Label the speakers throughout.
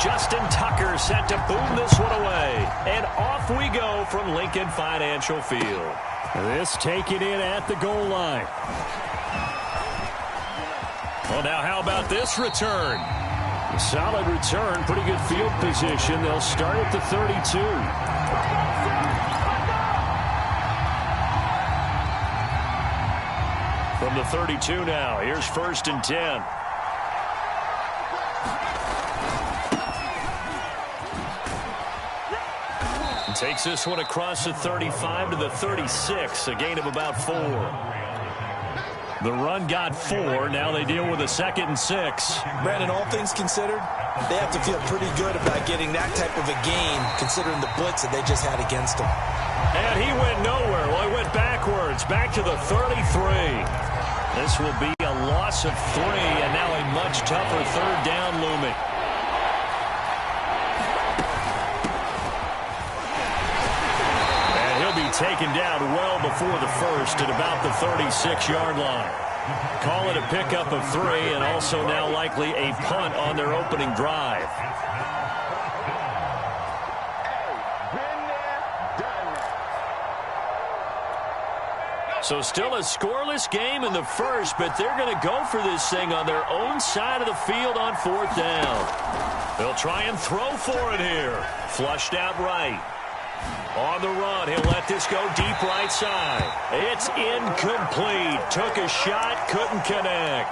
Speaker 1: Justin Tucker set to boom this one away. And off we go from Lincoln Financial Field.
Speaker 2: This taken in at the goal line.
Speaker 1: Well, now how about this return?
Speaker 2: Solid return, pretty good field position. They'll start at the 32.
Speaker 1: From the 32 now, here's 1st and 10. And takes this one across the 35 to the 36, a gain of about 4. The run got 4. Now they deal with a 2nd and 6.
Speaker 3: Brandon, all things considered, they have to feel pretty good about getting that type of a gain, considering the blitz that they just had against them.
Speaker 1: And he went nowhere. Well, he went backwards, back to the 33. This will be a loss of 3, and now a much tougher 3rd down looming. And he'll be taken down well before the 1st at about the 36-yard line. Call it a pickup of 3, and also now likely a punt on their opening drive. So still a scoreless game in the 1st, but they're going to go for this thing on their own side of the field on 4th down. They'll try and throw for it here. Flushed out right. On the run, he'll let this go deep right side. It's incomplete. Took a shot, couldn't connect.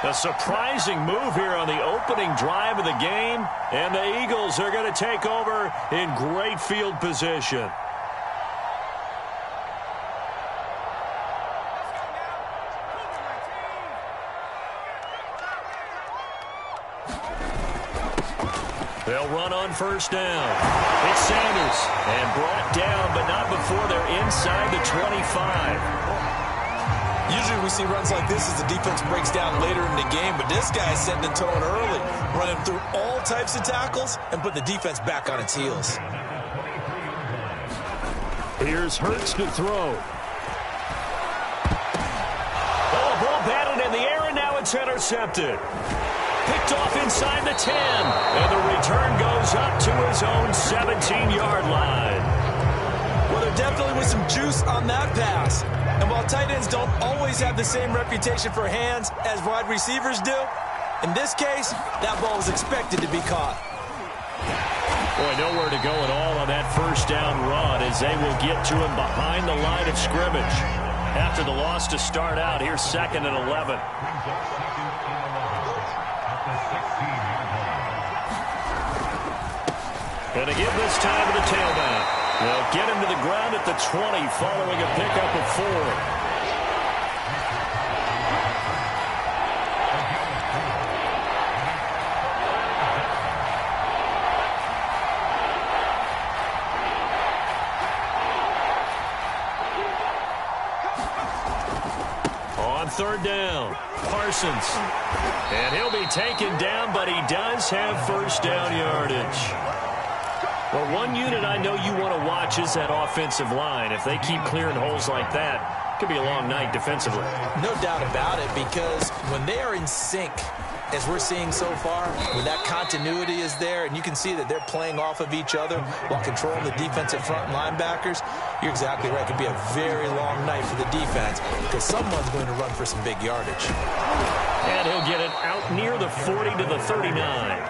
Speaker 1: A surprising move here on the opening drive of the game, and the Eagles are going to take over in great field position. They'll run on 1st down. It's Sanders, and brought down, but not before they're inside the 25.
Speaker 3: Usually we see runs like this as the defense breaks down later in the game, but this guy is setting the tone early, running through all types of tackles and putting the defense back on its heels.
Speaker 2: Here's Hurts to throw.
Speaker 1: Oh, ball batted in the air, and now it's intercepted. Picked off inside the 10, and the return goes up to his own 17-yard line.
Speaker 3: Well, there definitely was some juice on that pass. And while tight ends don't always have the same reputation for hands as wide receivers do, in this case, that ball was expected to be caught.
Speaker 1: Boy, nowhere to go at all on that 1st down run as they will get to him behind the line of scrimmage. After the loss to start out, here's 2nd and 11. And to give this time to the tailback. They'll get him to the ground at the 20 following a pickup of 4. On 3rd down, Parsons. And he'll be taken down, but he does have 1st down yardage. Well, one unit I know you want to watch is that offensive line. If they keep clearing holes like that, it could be a long night defensively.
Speaker 3: No doubt about it, because when they are in sync, as we're seeing so far, when that continuity is there, and you can see that they're playing off of each other while controlling the defensive front linebackers, you're exactly right. It could be a very long night for the defense because someone's going to run for some big yardage.
Speaker 1: And he'll get it out near the 40 to the 39.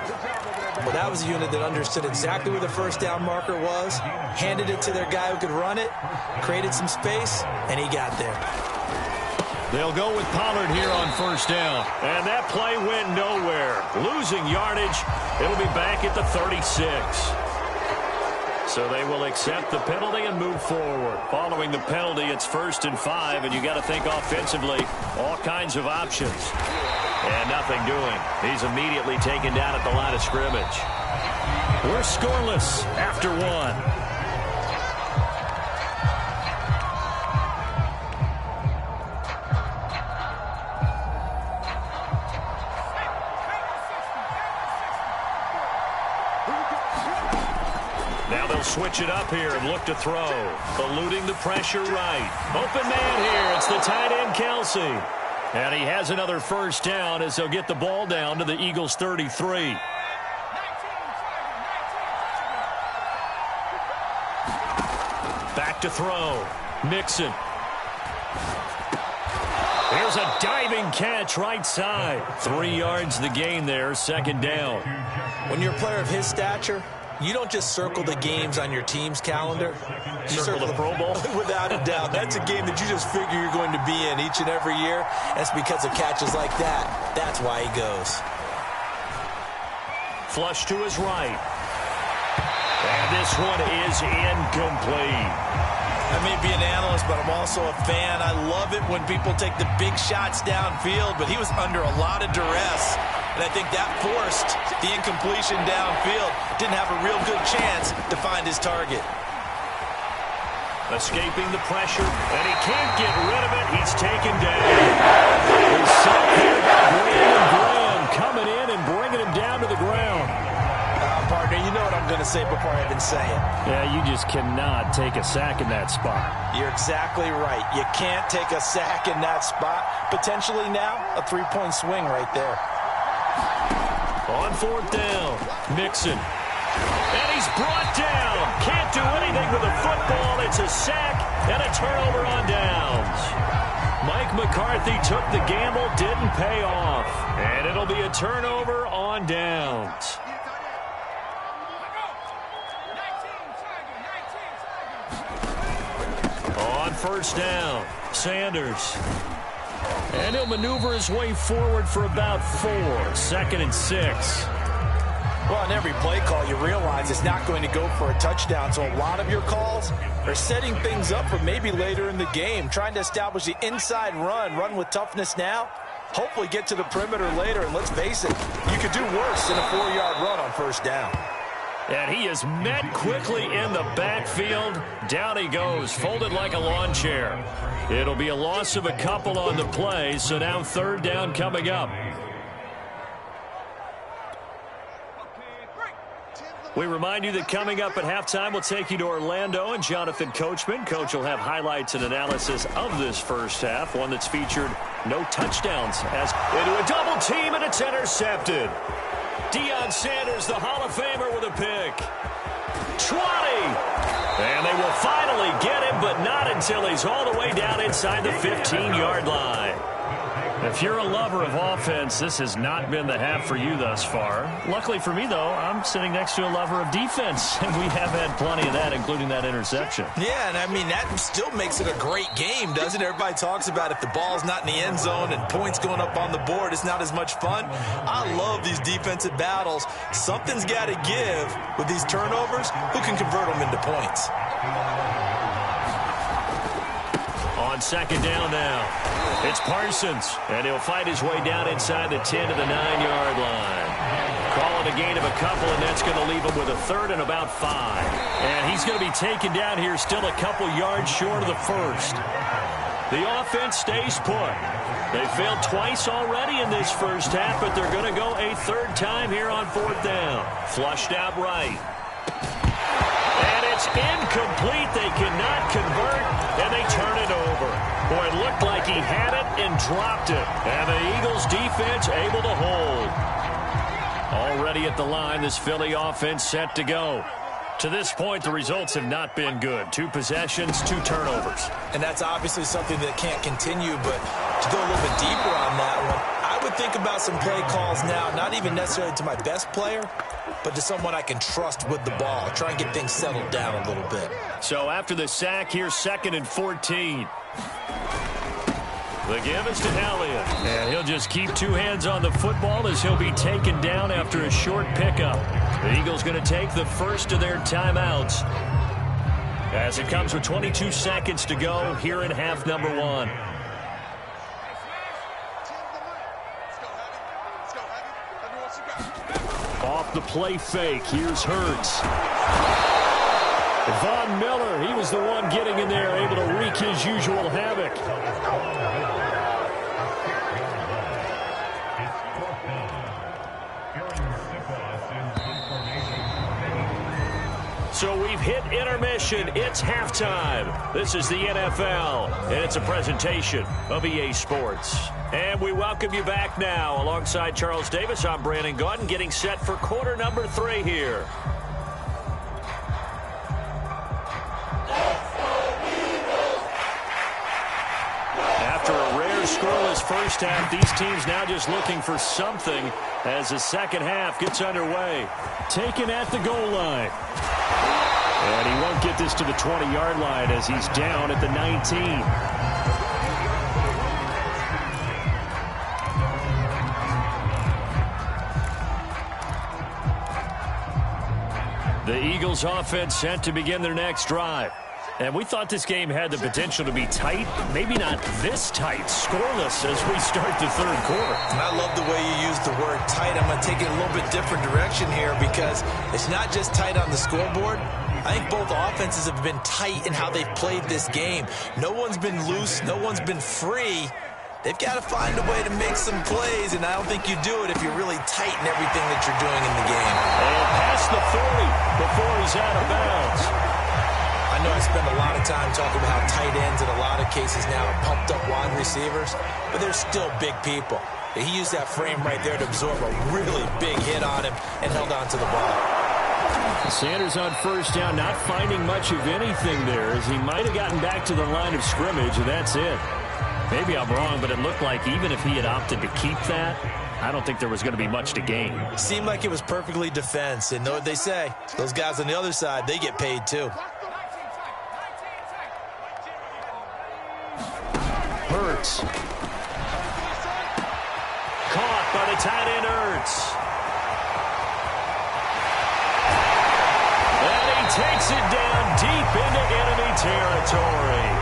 Speaker 3: Well, that was a unit that understood exactly where the 1st down marker was, handed it to their guy who could run it, created some space, and he got there.
Speaker 1: They'll go with Pollard here on 1st down. And that play went nowhere. Losing yardage. It'll be back at the 36. So they will accept the penalty and move forward. Following the penalty, it's 1st and 5, and you got to think offensively, all kinds of options. And nothing doing. He's immediately taken down at the line of scrimmage. We're scoreless after 1. Now they'll switch it up here and look to throw. Eluding the pressure right. Open man here. It's the tight end, Kelsey. And he has another 1st down as they'll get the ball down to the Eagles' 33. to throw. Mixon. Here's a diving catch right side. 3 yards the gain there, second down.
Speaker 3: When you're a player of his stature, you don't just circle the games on your team's calendar. You
Speaker 1: circle the Pro Bowl?
Speaker 3: Without a doubt. That's a game that you just figure you're going to be in each and every year. That's because of catches like that. That's why he goes.
Speaker 1: Flush to his right. And this one is incomplete.
Speaker 3: I may be an analyst, but I'm also a fan. I love it when people take the big shots downfield, but he was under a lot of duress, and I think that forced the incompletion downfield. Didn't have a real good chance to find his target.
Speaker 1: Escaping the pressure, and he can't get rid of it. He's taken down. He's set here by Graham coming in and bringing him down to the ground.
Speaker 3: Partner, you know what I'm going to say before I even say it.
Speaker 2: Yeah, you just cannot take a sack in that spot.
Speaker 3: You're exactly right. You can't take a sack in that spot. Potentially now, a 3-point swing right there.
Speaker 1: On fourth down, Mixon. And he's brought down. Can't do anything with the football. It's a sack and a turnover on downs. Mike McCarthy took the gamble, didn't pay off. And it'll be a turnover on downs. On first down, Sanders. And he'll maneuver his way forward for about 4. 2nd and 6.
Speaker 3: Well, on every play call, you realize it's not going to go for a touchdown. So a lot of your calls are setting things up for maybe later in the game, trying to establish the inside run with toughness now, hopefully get to the perimeter later. And let's face it, you could do worse than a 4-yard run on first down.
Speaker 1: And he is met quickly in the backfield. Down he goes, folded like a lawn chair. It'll be a loss of a couple on the play, so now third down coming up. We remind you that coming up at halftime, we'll take you to Orlando and Jonathan Coachman. Coach will have highlights and analysis of this first half, one that's featured no touchdowns. As into a double team, and it's intercepted. Deion Sanders, the Hall of Famer, with a pick. 20. And they will finally get him, but not until he's all the way down inside the 15-yard line. If you're a lover of offense, this has not been the half for you thus far. Luckily for me, though, I'm sitting next to a lover of defense, and we have had plenty of that, including that interception.
Speaker 3: Yeah, and I mean, that still makes it a great game, doesn't it? Everybody talks about if the ball's not in the end zone and points going up on the board, it's not as much fun. I love these defensive battles. Something's got to give with these turnovers. Who can convert them into points?
Speaker 1: On second down now, it's Parsons, and he'll fight his way down inside the 10 to the 9-yard line. Call it a gain of a couple, and that's going to leave him with a 3rd and about 5. And he's going to be taken down here still a couple yards short of the first. The offense stays put. They failed twice already in this first half, but they're going to go a 3rd time here on 4th down. Flushed out right. And it's incomplete. They cannot convert, and they turn it over. Boy, it looked like he had it and dropped it. And the Eagles defense able to hold. Already at the line, this Philly offense set to go. To this point, the results have not been good. 2 possessions, 2 turnovers.
Speaker 3: And that's obviously something that can't continue, but to go a little bit deeper on that one, I would think about some play calls now, not even necessarily to my best player, but to someone I can trust with the ball. Try and get things settled down a little bit.
Speaker 1: So after the sack, here's 2nd and 14. The give is to Elliott. And he'll just keep 2 hands on the football as he'll be taken down after a short pickup. The Eagles going to take the first of their timeouts as it comes with 22 seconds to go here in half number 1. Off the play fake, here's Hurts. Von Miller, he was the one getting in there, able to wreak his usual havoc. So we've hit intermission. It's halftime. This is the NFL, and it's a presentation of EA Sports. And we welcome you back now. Alongside Charles Davis, I'm Brandon Gaudin, getting set for quarter number 3 here.
Speaker 2: scoreless first half. These teams now just looking for something as the second half gets underway. Taken at the goal line. And he won't get this to the 20-yard line as he's down at the 19. The Eagles offense set to begin their next drive. And we thought this game had the potential to be tight, maybe not this tight, scoreless as we start the third quarter.
Speaker 3: And I love the way you use the word tight. I'm going to take it a little bit different direction here because it's not just tight on the scoreboard. I think both offenses have been tight in how they've played this game. No one's been loose. No one's been free. They've got to find a way to make some plays, and I don't think you do it if you're really tight in everything that you're doing in the game.
Speaker 2: And past the 40 before he's out of bounds.
Speaker 3: I know I spend a lot of time talking about how tight ends in a lot of cases now are pumped up wide receivers, but they're still big people. He used that frame right there to absorb a really big hit on him and held on to the ball.
Speaker 2: Sanders on first down, not finding much of anything there as he might have gotten back to the line of scrimmage, and that's it. Maybe I'm wrong, but it looked like even if he had opted to keep that, I don't think there was going to be much to gain.
Speaker 3: Seemed like it was perfectly defense, and know what they say. Those guys on the other side, they get paid too.
Speaker 2: Hurts. Caught by the tight end Hurts. And he takes it down deep into enemy territory.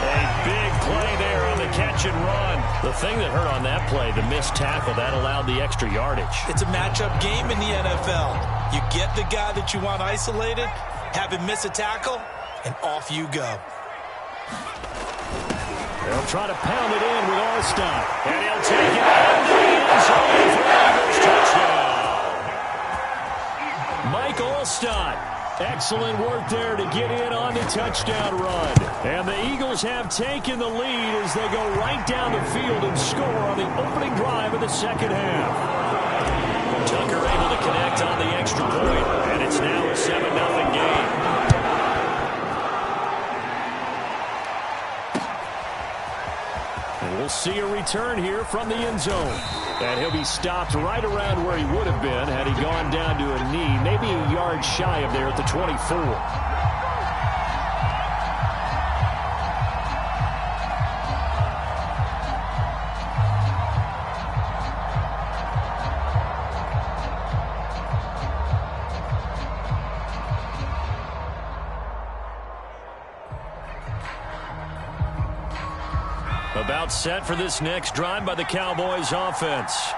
Speaker 2: A big play there on the catch and run. The thing that hurt on that play, the missed tackle, that allowed the extra yardage.
Speaker 3: It's a matchup game in the NFL. You get the guy that you want isolated, have him miss a tackle, and off you go.
Speaker 2: They'll try to pound it in with Armstead. And he'll take it out of the end zone for the Eagles touchdown. Mike Alstott. Excellent work there to get in on the touchdown run. And the Eagles have taken the lead as they go right down the field and score on the opening drive of the second half. Tucker able to connect on the extra point, and it's now a 7-0 game. And we'll see a return here from the end zone. And he'll be stopped right around where he would have been had he gone down to a knee, maybe a yard shy of there at the 24. About set for this next drive by the Cowboys offense.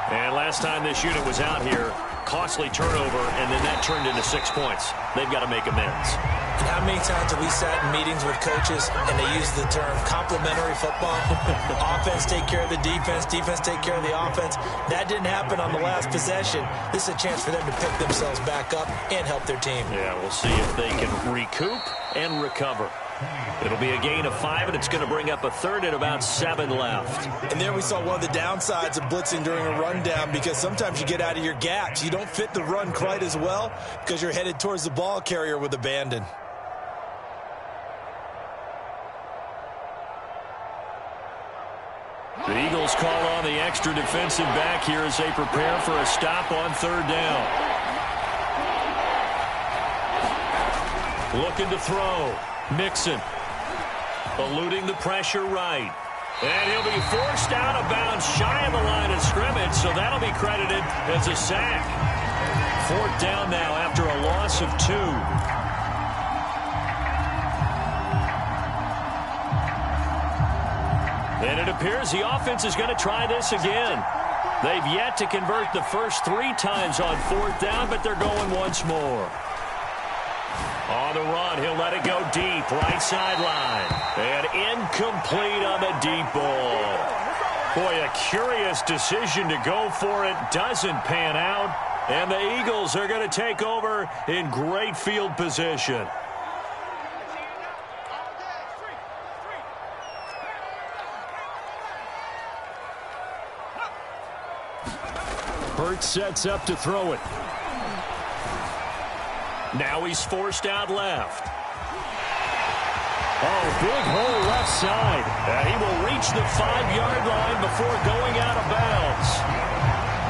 Speaker 2: And last time this unit was out here, costly turnover, and then that turned into 6 points. They've got to make amends.
Speaker 3: And how many times have we sat in meetings with coaches and they use the term complementary football? Offense take care of the defense, defense take care of the offense. That didn't happen on the last possession. This is a chance for them to pick themselves back up and help their team.
Speaker 2: Yeah, we'll see if they can recoup and recover. It'll be a gain of 5, and it's going to bring up a third and about 7 left.
Speaker 3: And there we saw one of the downsides of blitzing during a rundown, because sometimes you get out of your gaps. You don't fit the run quite as well because you're headed towards the ball carrier with abandon.
Speaker 2: The Eagles call on the extra defensive back here as they prepare for a stop on third down. Looking to throw. Mixon eluding the pressure right. And he'll be forced out of bounds shy of the line of scrimmage, so that'll be credited as a sack. Fourth down now after a loss of 2. And it appears the offense is going to try this again. They've yet to convert the first 3 times on fourth down, but they're going once more. On the run, he'll let it go deep, right sideline. And incomplete on the deep ball. Boy, a curious decision to go for it. Doesn't pan out. And the Eagles are going to take over in great field position. Hurts sets up to throw it. Now he's forced out left.
Speaker 1: Oh, big hole left side. And he will reach the 5-yard line before going out of bounds.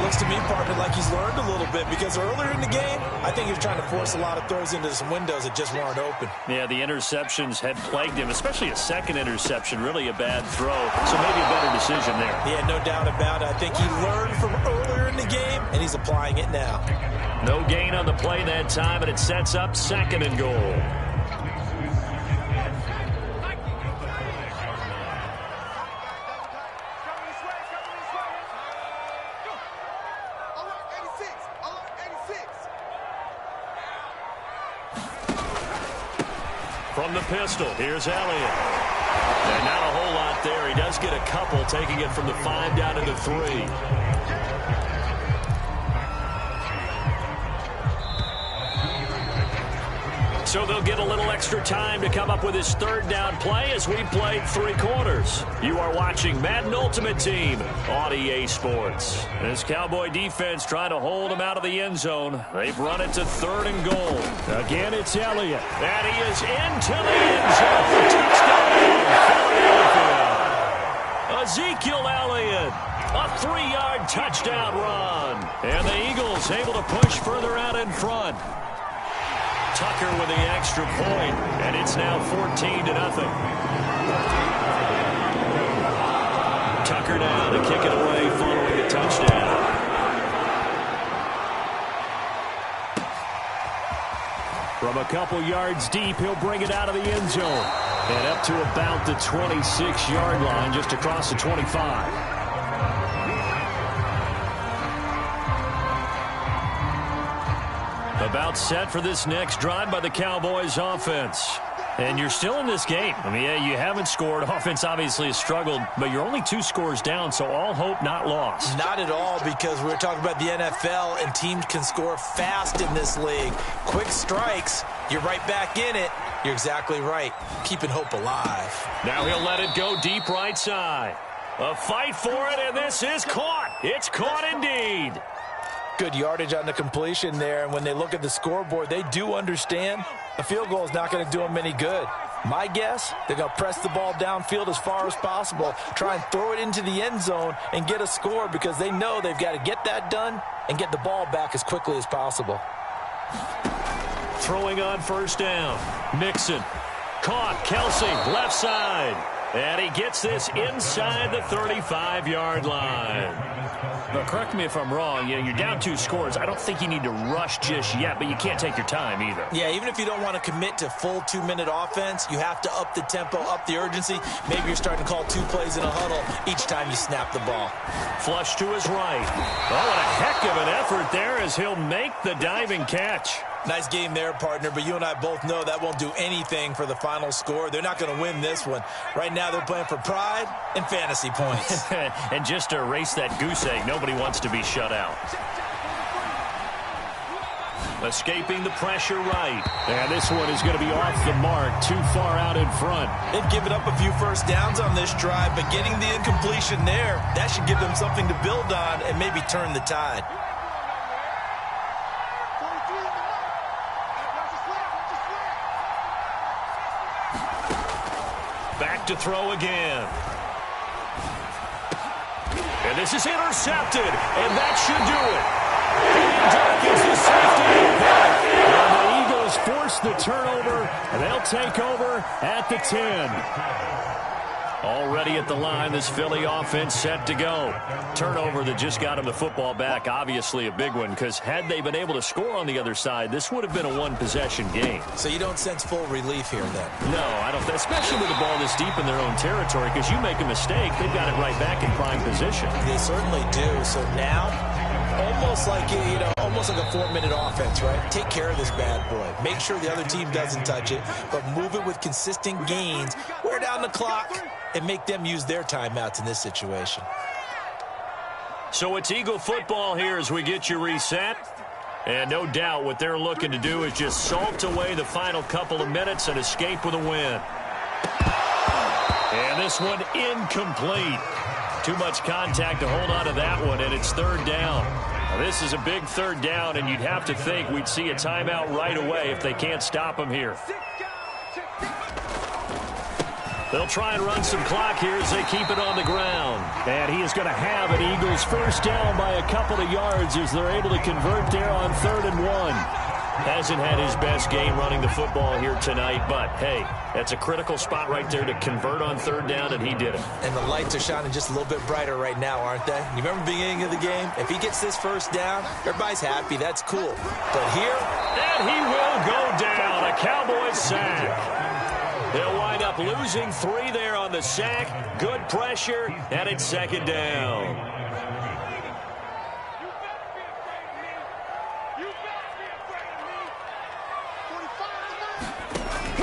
Speaker 3: Looks to me, partner, like he's learned a little bit, because earlier in the game, I think he was trying to force a lot of throws into some windows that just weren't open.
Speaker 1: Yeah, the interceptions had plagued him, especially a second interception, really a bad throw. So maybe a better decision there.
Speaker 3: Yeah, no doubt about it. I think he learned from earlier in the game, and he's applying it now.
Speaker 1: No gain on the play that time, and it sets up 2nd and goal. From the pistol, here's Elliott. And not a whole lot there. He does get a couple, taking it from the 5 down to the 3. So they'll get a little extra time to come up with his 3rd down play as we played 3 quarters. You are watching Madden Ultimate Team on EA Sports. This Cowboy defense trying to hold him out of the end zone. They've run it to 3rd and goal. Again, it's Elliott. And he is into the end zone. Touchdown, Philadelphia. Ezekiel Elliott. A 3-yard touchdown run. And the Eagles able to push further out in front. Tucker with the extra point, and it's now 14-0. Tucker down to kick it away following the touchdown. From a couple yards deep, he'll bring it out of the end zone. And up to about the 26-yard line, just across the 25. About set for this next drive by the Cowboys offense. And you're still in this game. I mean, yeah, you haven't scored. Offense obviously has struggled, but you're only 2 scores down, so all hope not lost.
Speaker 3: Not at all, because we're talking about the NFL, and teams can score fast in this league. Quick strikes, you're right back in it. You're exactly right. Keeping hope alive.
Speaker 1: Now he'll let it go deep right side. A fight for it, and this is caught. It's caught indeed.
Speaker 3: Good yardage on the completion there, and when they look at the scoreboard, they do understand a field goal is not going to do them any good. My guess, they're going to press the ball downfield as far as possible, try and throw it into the end zone and get a score, because they know they've got to get that done and get the ball back as quickly as possible.
Speaker 1: Throwing on 1st down. Mixon. Caught. Kelsey, left side. And he gets this inside the 35-yard line. Now, correct me if I'm wrong. You know, you're down 2 scores. I don't think you need to rush just yet, but you can't take your time either.
Speaker 3: Yeah, even if you don't want to commit to full 2-minute offense, you have to up the tempo, up the urgency. Maybe you're starting to call 2 plays in a huddle each time you snap the ball.
Speaker 1: Flush to his right. Oh, and a heck of an effort there as he'll make the diving catch.
Speaker 3: Nice game there, partner, but you and I both know that won't do anything for the final score. They're not going to win this one. Right now, they're playing for pride and fantasy points.
Speaker 1: And just to erase that goose egg, nobody wants to be shut out. Escaping the pressure right. And this one is going to be off the mark, too far out in front.
Speaker 3: They've given up a few first downs on this drive, but getting the incompletion there, that should give them something to build on and maybe turn the tide.
Speaker 1: Back to throw again. And this is intercepted, and that should do it. And the Eagles force the turnover, and they'll take over at the 10. Already at the line, this Philly offense set to go. Turnover that just got him the football back, obviously a big one, because had they been able to score on the other side, this would have been a 1-possession game.
Speaker 3: So you don't sense full relief here then?
Speaker 1: No, I don't, especially with the ball this deep in their own territory, because you make a mistake, they've got it right back in prime position.
Speaker 3: They certainly do. So now, almost like a 4-minute offense, right? Take care of this bad boy. Make sure the other team doesn't touch it, but move it with consistent gains. Wear down the clock and make them use their timeouts in this situation.
Speaker 1: So it's Eagle football here as we get you reset. And no doubt what they're looking to do is just salt away the final couple of minutes and escape with a win. And this one incomplete. Too much contact to hold on to that one, and it's 3rd down. Now, this is a big 3rd down, and you'd have to think we'd see a timeout right away if they can't stop them here. They'll try and run some clock here as they keep it on the ground.
Speaker 2: And he is going to have an Eagles first down by a couple of yards as they're able to convert there on 3rd and 1.
Speaker 1: Hasn't had his best game running the football here tonight, but, hey, that's a critical spot right there to convert on 3rd down, and he did it.
Speaker 3: And the lights are shining just a little bit brighter right now, aren't they? You remember the beginning of the game? If he gets this first down, everybody's happy. That's cool. But here...
Speaker 1: And he will go down. A Cowboys sack. They'll wind up losing 3 there on the sack. Good pressure, and it's 2nd down.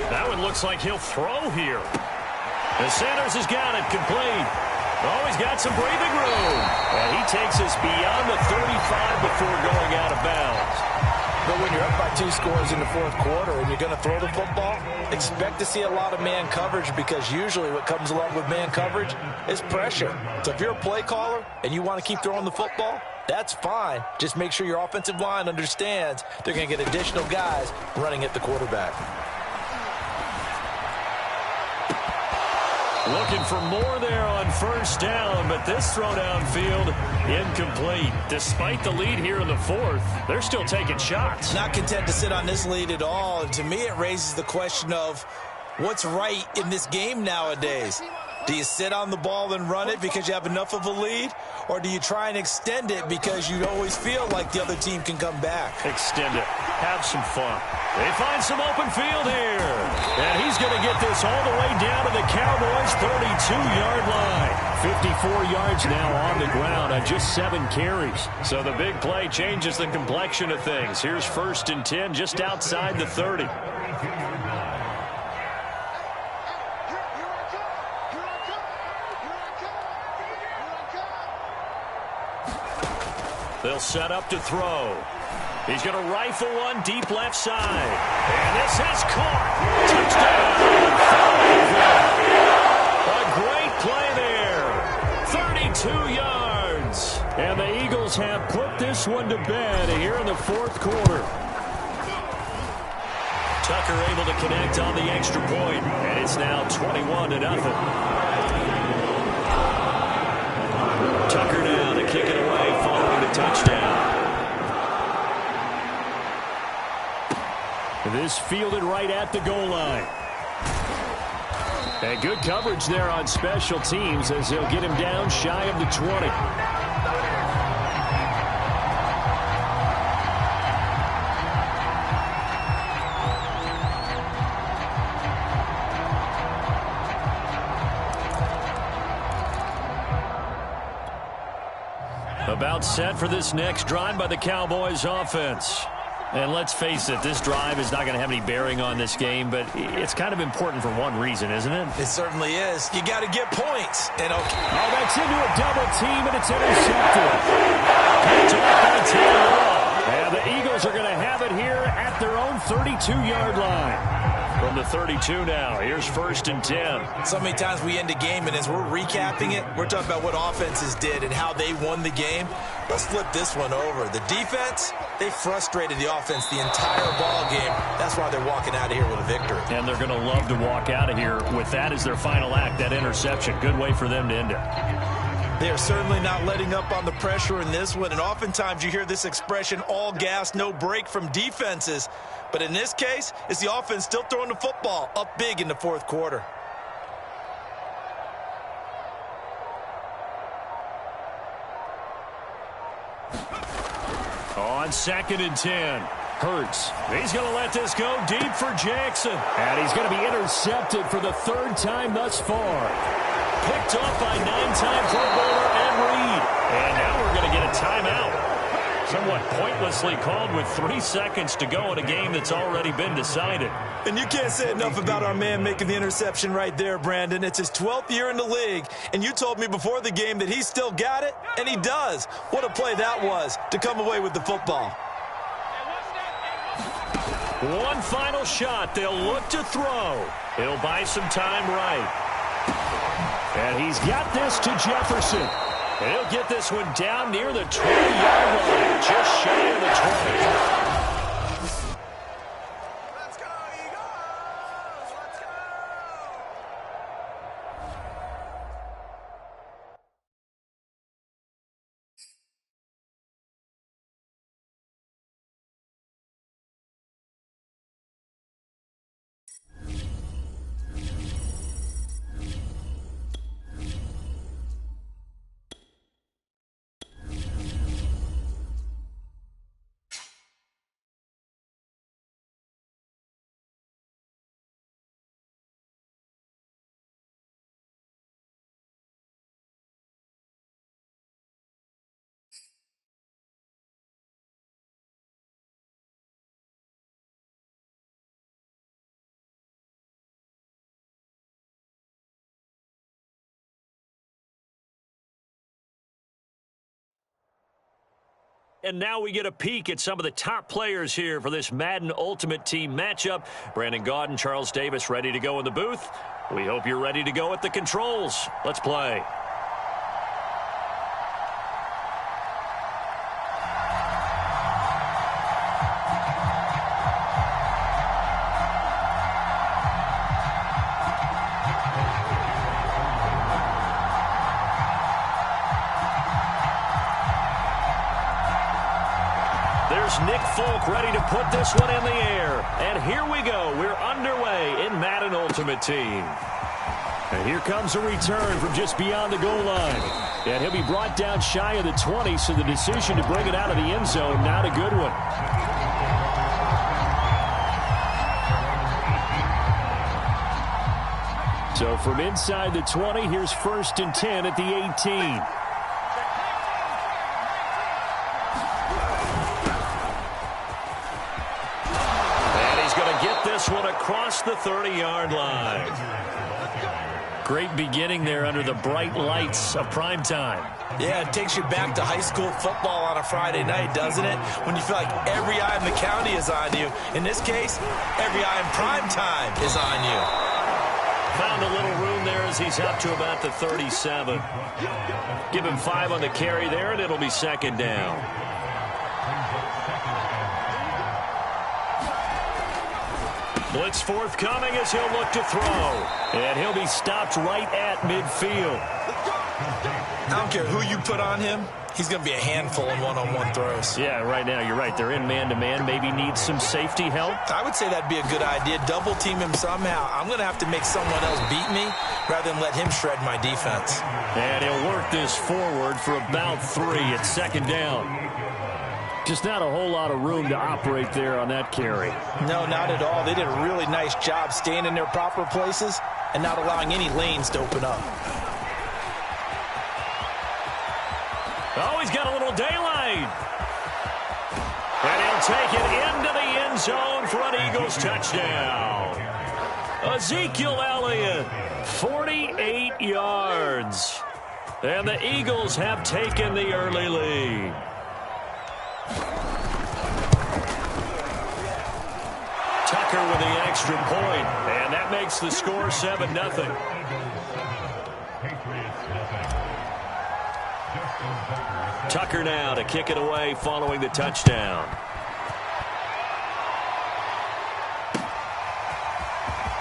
Speaker 1: That one looks like he'll throw here. And Sanders has got it complete. Oh, he's got some breathing room. And he takes us beyond the 35 before going out of bounds.
Speaker 3: But when you're up by 2 scores in the 4th quarter and you're going to throw the football, expect to see a lot of man coverage because usually what comes along with man coverage is pressure. So if you're a play caller and you want to keep throwing the football, that's fine. Just make sure your offensive line understands they're going to get additional guys running at the quarterback.
Speaker 1: Looking for more there on 1st down, but this throw downfield incomplete. Despite the lead here in the 4th, they're still taking shots.
Speaker 3: Not content to sit on this lead at all. And to me, it raises the question of what's right in this game nowadays. Do you sit on the ball and run it because you have enough of a lead? Or do you try and extend it because you always feel like the other team can come back?
Speaker 1: Extend it. Have some fun. They find some open field here. And he's going to get this all the way down to the Cowboys' 32-yard line. 54 yards now on the ground on just 7 carries. So the big play changes the complexion of things. Here's 1st and 10 just outside the 30. They'll set up to throw. He's going to rifle one deep left side. And this has caught. Touchdown. A great play there. 32 yards.
Speaker 2: And the Eagles have put this one to bed here in the 4th quarter.
Speaker 1: Tucker able to connect on the extra point. And it's now 21-0. Tucker now to kick it away following the touchdown.
Speaker 2: This fielded right at the goal line. And good coverage there on special teams as they'll get him down shy of the 20.
Speaker 1: About set for this next drive by the Cowboys offense. And let's face it, this drive is not going to have any bearing on this game, but it's kind of important for one reason, isn't it?
Speaker 3: It certainly is. You got to get points. And okay.
Speaker 2: Oh, that's into a double team, and it's intercepted. And the Eagles are going to have it here at their own 32-yard line.
Speaker 1: From the 32 now, here's 1st and 10.
Speaker 3: So many times we end a game, and as we're recapping it, we're talking about what offenses did and how they won the game. Let's flip this one over. The defense, they frustrated the offense the entire ball game. That's why they're walking out of here with a victory.
Speaker 1: And they're going to love to walk out of here with that as their final act, that interception. Good way for them to end it.
Speaker 3: They are certainly not letting up on the pressure in this one, and oftentimes you hear this expression, all gas, no break from defenses. But in this case, it's the offense still throwing the football up big in the 4th quarter.
Speaker 1: On 2nd and 10. Hurts. He's going to let this go deep for Jackson.
Speaker 2: And he's going to be intercepted for the 3rd time thus far.
Speaker 1: Picked up by 9-time Pro Bowler Ed Reed. And now we're going to get a timeout. Somewhat pointlessly called with 3 seconds to go in a game that's already been decided.
Speaker 3: And you can't say enough about our man making the interception right there, Brandon. It's his 12th year in the league, and you told me before the game that he still got it, and he does. What a play that was to come away with the football.
Speaker 1: One final shot. They'll look to throw. He'll buy some time right.
Speaker 2: And he's got this to Jefferson.
Speaker 1: And he'll get this one down near the 20-yard line, just shy of the 20.
Speaker 3: Let's go, Eagles! Let's go!
Speaker 1: And now we get a peek at some of the top players here for this Madden Ultimate Team matchup. Brandon Gaudin, Charles Davis ready to go in the booth. We hope you're ready to go at the controls. Let's play. Nick Folk ready to put this one in the air. And here we go. We're underway in Madden Ultimate Team.
Speaker 2: And here comes a return from just beyond the goal line. And he'll be brought down shy of the 20, so the decision to bring it out of the end zone, not a good one. So from inside the 20, here's 1st and 10 at the 18.
Speaker 1: One across the 30-yard line.
Speaker 2: Great beginning there under the bright lights of prime time.
Speaker 3: Yeah, it takes you back to high school football on a Friday night, doesn't it? When you feel like every eye in the county is on you. In this case, every eye in prime time is on you.
Speaker 1: Found a little room there as he's up to about the 37. Give him 5 on the carry there, and it'll be 2nd down. Blitz forthcoming as he'll look to throw.
Speaker 2: And he'll be stopped right at midfield.
Speaker 3: I don't care who you put on him. He's going to be a handful in one-on-one throws.
Speaker 2: Yeah, right now, you're right. They're in man-to-man. Maybe needs some safety help.
Speaker 3: I would say that'd be a good idea. Double team him somehow. I'm going to have to make someone else beat me rather than let him shred my defense.
Speaker 2: And he'll work this forward for about 3 at 2nd down. Just not a whole lot of room to operate there on that carry.
Speaker 3: No, not at all. They did a really nice job staying in their proper places and not allowing any lanes to open up.
Speaker 1: Oh, he's got a little daylight. And he'll take it into the end zone for an Eagles touchdown. Ezekiel Elliott, 48 yards. And the Eagles have taken the early lead. Tucker with the extra point, and that makes the score 7-0. Tucker now to kick it away following the touchdown.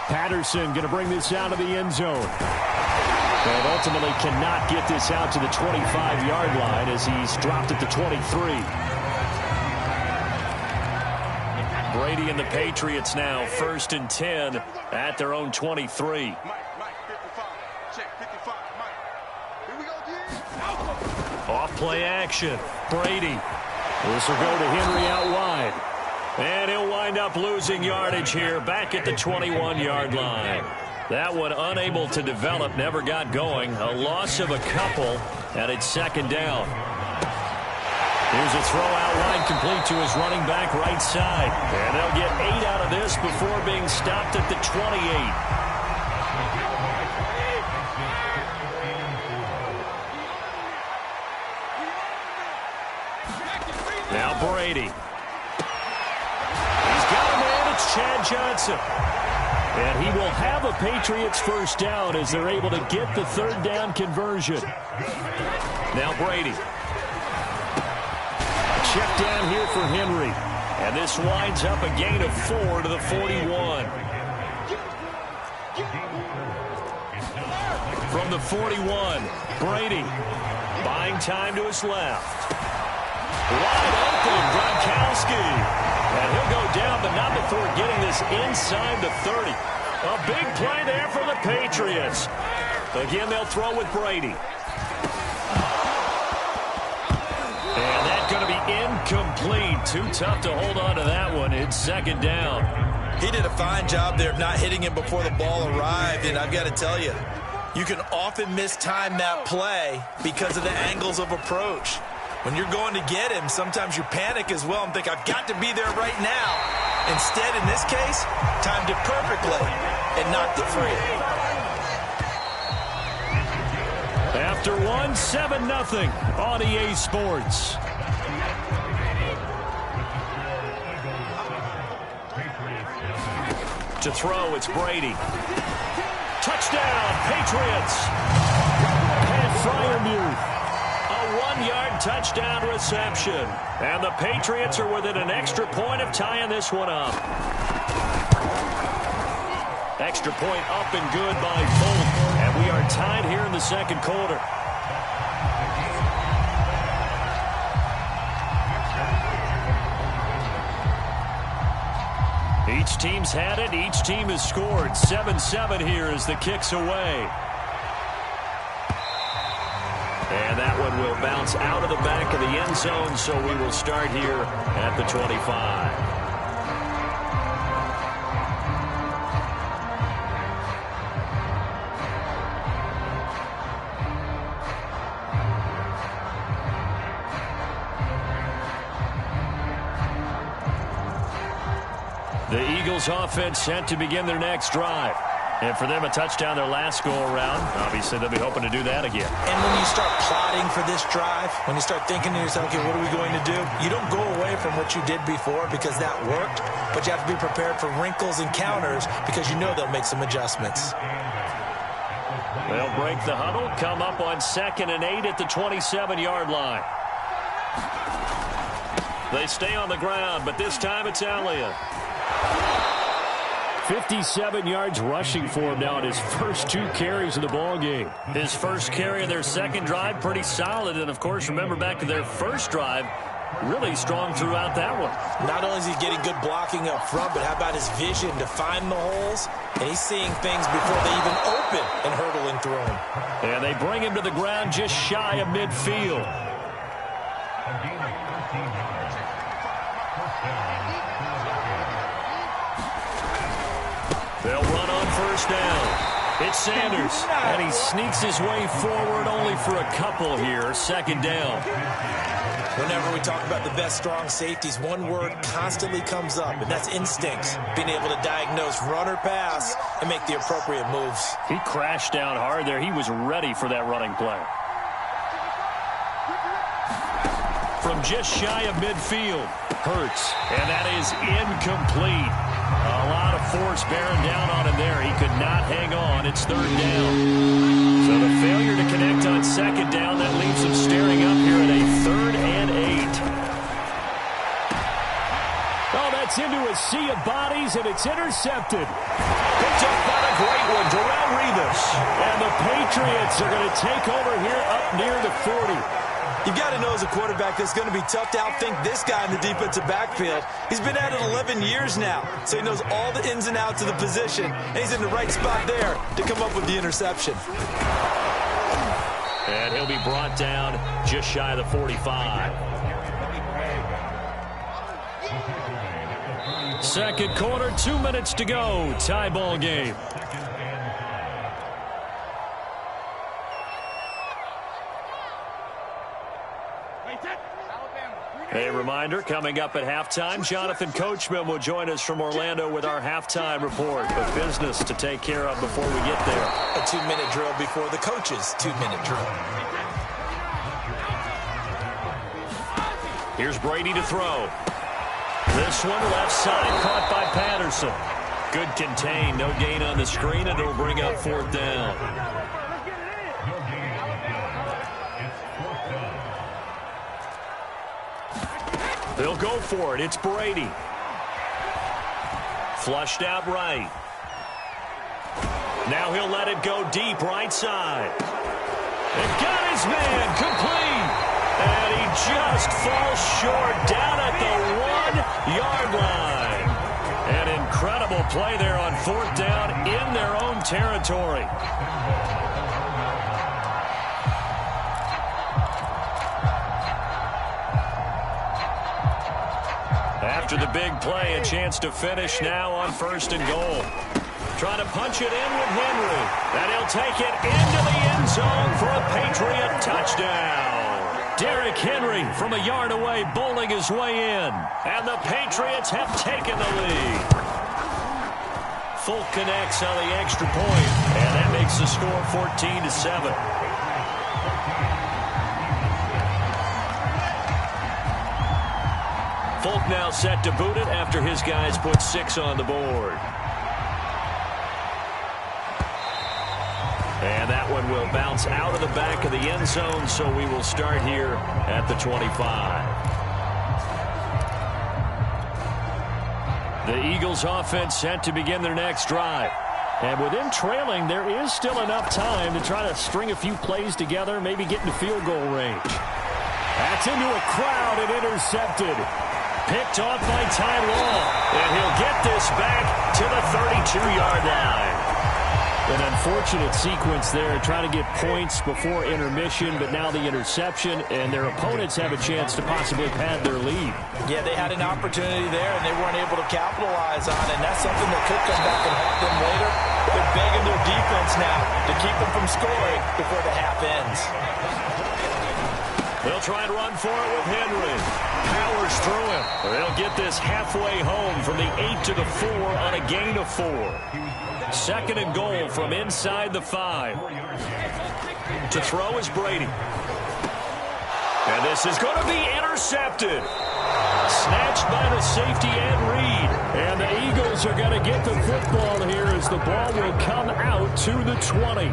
Speaker 2: Patterson going to bring this out of the end zone. But ultimately cannot get this out to the 25-yard line as he's dropped at the 23.
Speaker 1: Brady and the Patriots now 1st and 10 at their own 23. Off play action. Brady.
Speaker 2: This will go to Henry out wide.
Speaker 1: And he'll wind up losing yardage here back at the 21-yard line. That one unable to develop, never got going. A loss of a couple, and it's 2nd down. Here's a throw out line complete to his running back right side. And they'll get 8 out of this before being stopped at the 28. Now Brady. He's got a man. It's Chad Johnson.
Speaker 2: And he will have a Patriots 1st down as they're able to get the 3rd down conversion.
Speaker 1: Now Brady.
Speaker 2: Check down here for Henry.
Speaker 1: And this winds up a gain of 4 to the 41. From the 41, Brady buying time to his left. Wide open, Gronkowski. And he'll go down, but not before getting this inside the 30. A big play there for the Patriots. Again, they'll throw with Brady. And that's going to be incomplete. Too tough to hold on to that one. It's 2nd down.
Speaker 3: He did a fine job there of not hitting him before the ball arrived. And I've got to tell you, you can often mistime that play because of the angles of approach. When you're going to get him, sometimes you panic as well and think, I've got to be there right now. Instead, in this case, timed it perfectly and knocked it free.
Speaker 2: After one, 7-0 on EA Sports.
Speaker 1: To throw, it's Brady. Touchdown, Patriots. Pat Fryermuth. A 1-yard touchdown reception. And the Patriots are within an extra point of tying this one up. Extra point up and good by Folk. And we are tied here in the second quarter. Each team's had it. Each team has scored. 7-7 here as the kick's away. And that one will bounce out of the back of the end zone, so we will start here at the 25. The Eagles offense set to begin their next drive. And for them, a touchdown their last go-around. Obviously, they'll be hoping to do that again.
Speaker 3: And when you start plotting for this drive, when you start thinking to yourself, okay, what are we going to do? You don't go away from what you did before because that worked, but you have to be prepared for wrinkles and counters because you know they'll make some adjustments.
Speaker 1: They'll break the huddle, come up on 2nd and 8 at the 27-yard line. They stay on the ground, but this time it's Elliott. 57 yards rushing for him now in his first 2 carries of the ball game. His first carry of their second drive, pretty solid. And, of course, remember back to their first drive, really strong throughout that one.
Speaker 3: Not only is he getting good blocking up front, but how about his vision to find the holes? And he's seeing things before they even open and hurdling through them.
Speaker 1: And they bring him to the ground just shy of midfield. They'll run on first down. It's Sanders, and he sneaks his way forward only for a couple here. 2nd down.
Speaker 3: Whenever we talk about the best strong safeties, one word constantly comes up, and that's instincts. Being able to diagnose run or pass and make the appropriate moves.
Speaker 1: He crashed down hard there. He was ready for that running play. From just shy of midfield, Hurts, and that is incomplete. A lot of force bearing down on him there. He could not hang on. It's 3rd down. So the failure to connect on 2nd down, that leaves him staring up here at a 3rd and 8. Oh, that's into a sea of bodies, and it's intercepted. Picked up by a great one, Darrelle Revis. And the Patriots are going to take over here up near the 40.
Speaker 3: You've got to know as a quarterback it's going to be tough to outthink this guy in the defensive backfield. He's been at it 11 years now, so he knows all the ins and outs of the position, and he's in the right spot there to come up with the interception.
Speaker 1: And he'll be brought down just shy of the 45. Second quarter, 2 minutes to go. Tie ball game. A reminder, coming up at halftime, Jonathan Coachman will join us from Orlando with our halftime report. But business to take care of before we get there.
Speaker 3: A 2-minute drill before the coach's 2-minute drill.
Speaker 1: Here's Brady to throw. This one left side caught by Patterson. Good contain, no gain on the screen, and it'll bring up 4th down. They'll go for it. It's Brady. Flushed out right. Now he'll let it go deep right side. And got his man complete. And he just falls short down at the 1-yard line. An incredible play there on 4th down in their own territory. After the big play, a chance to finish now on 1st and goal. Trying to punch it in with Henry. And he'll take it into the end zone for a Patriot touchdown. Derrick Henry from a yard away bowling his way in. And the Patriots have taken the lead. Folk connects on the extra point. And that makes the score 14-7. Folk now set to boot it after his guys put 6 on the board. And that one will bounce out of the back of the end zone, so we will start here at the 25. The Eagles offense set to begin their next drive. And with them trailing, there is still enough time to try to string a few plays together, maybe get into field goal range. That's into a crowd and intercepted. Picked off by Ty Law. And he'll get this back to the 32-yard line. An unfortunate sequence there, trying to get points before intermission, but now the interception, and their opponents have a chance to possibly pad their lead.
Speaker 3: Yeah, they had an opportunity there, and they weren't able to capitalize on it, and that's something that could come back and haunt them later. They're begging their defense now to keep them from scoring before the half ends.
Speaker 1: They'll try and run for it with Henry. Powers through him. They'll get this halfway home from the 8 to the 4 on a gain of 4. Second and goal from inside the 5. To throw is Brady. And this is going to be intercepted. Snatched by the safety Ed Reed. And the Eagles are going to get the football here as the ball will come out to the 20.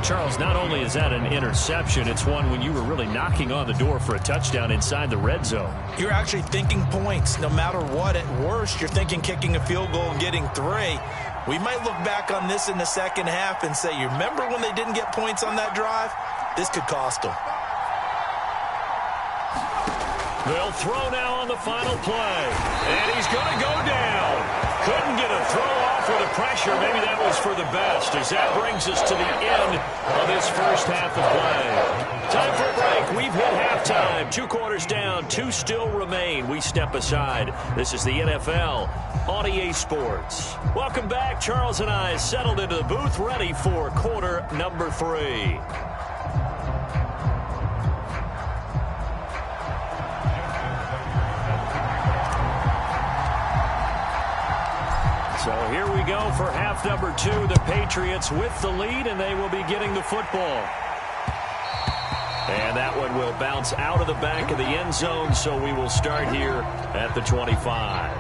Speaker 1: Charles, not only is that an interception, it's one when you were really knocking on the door for a touchdown inside the red zone.
Speaker 3: You're actually thinking points. No matter what, at worst, you're thinking kicking a field goal and getting 3. We might look back on this in the second half and say, you remember when they didn't get points on that drive? This could cost them.
Speaker 1: They'll throw now on the final play. And he's going to go down. Couldn't get a throw off with the pressure. Maybe that was for the best, as that brings us to the end of this first half of play. Time for a break. We've hit halftime. 2 quarters down. 2 still remain. We step aside. This is the NFL on EA Sports. Welcome back. Charles and I settled into the booth, ready for quarter number 3. So here we go for half number 2. The Patriots with the lead, and they will be getting the football. And that one will bounce out of the back of the end zone, so we will start here at the 25.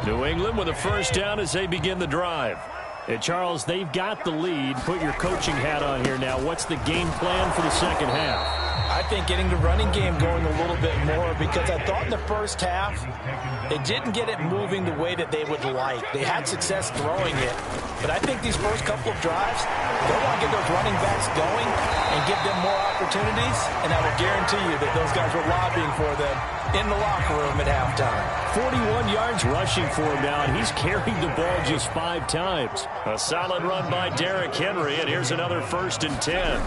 Speaker 1: New England with a first down as they begin the drive. And Charles, they've got the lead. Put your coaching hat on here now. What's the game plan for the second half?
Speaker 3: I think getting the running game going a little bit more, because I thought in the first half they didn't get it moving the way that they would like. They had success throwing it, but I think these first couple of drives, they want to get those running backs going and give them more opportunities, and I will guarantee you that those guys were lobbying for them in the locker room at halftime.
Speaker 1: 41 yards rushing for him now, and he's carried the ball just 5 times. A solid run by Derrick Henry, and here's another 1st and 10.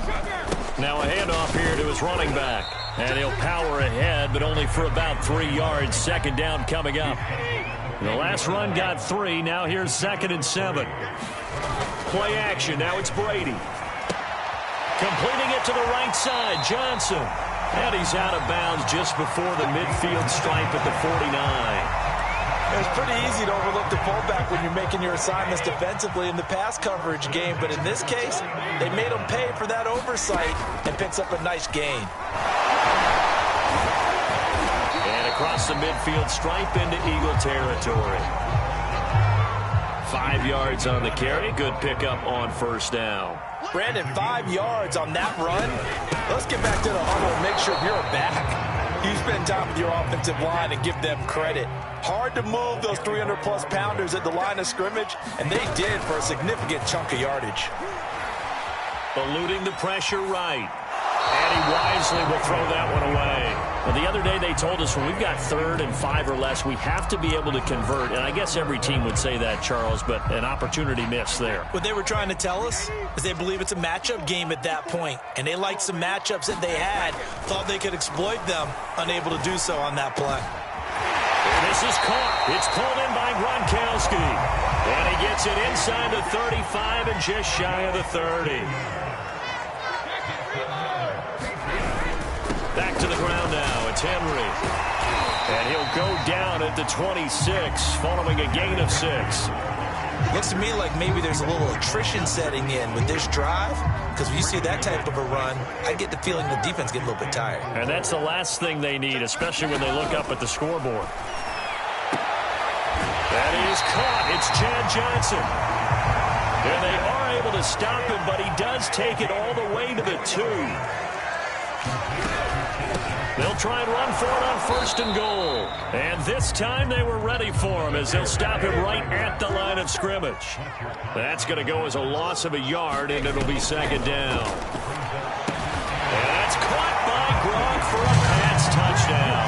Speaker 1: Now a handoff here to his running back. And he'll power ahead, but only for about 3 yards. Second down coming up. The last run got 3. Now here's 2nd and 7. Play action. Now it's Brady. Completing it to the right side. Johnson. And he's out of bounds just before the midfield stripe at the 49.
Speaker 3: It's pretty easy to overlook the fullback when you're making your assignments defensively in the pass coverage game, but in this case, they made him pay for that oversight and picks up a nice gain.
Speaker 1: And across the midfield stripe into Eagle territory. 5 yards on the carry. Good pickup on first down.
Speaker 3: Brandon, 5 yards on that run. Let's get back to the huddle and make sure you're back. You spend time with your offensive line and give them credit. Hard to move those 300-plus pounders at the line of scrimmage, and they did for a significant chunk of yardage.
Speaker 1: Eluding the pressure right. And he wisely will throw that one away. Well, the other day they told us when we've got 3rd and 5 or less, we have to be able to convert. And I guess every team would say that, Charles, but an opportunity missed there.
Speaker 3: What they were trying to tell us is they believe it's a matchup game at that point. And they liked some matchups that they had, thought they could exploit them, unable to do so on that play.
Speaker 1: And this is caught. It's pulled in by Gronkowski. And he gets it inside the 35 and just shy of the 30. Back to the ground now. It's Henry. And he'll go down at the 26, following a gain of 6.
Speaker 3: Looks to me like maybe there's a little attrition setting in with this drive, because when you see that type of a run, I get the feeling the defense get a little bit tired.
Speaker 1: And that's the last thing they need, especially when they look up at the scoreboard. That is caught. It's Chad Johnson. And they are able to stop him, but he does take it all the way to the 2. They'll try and run for it on 1st and goal. And this time they were ready for him as they'll stop him right at the line of scrimmage. That's going to go as a loss of a yard, and it'll be 2nd down. And that's caught by Gronk for a Pats touchdown.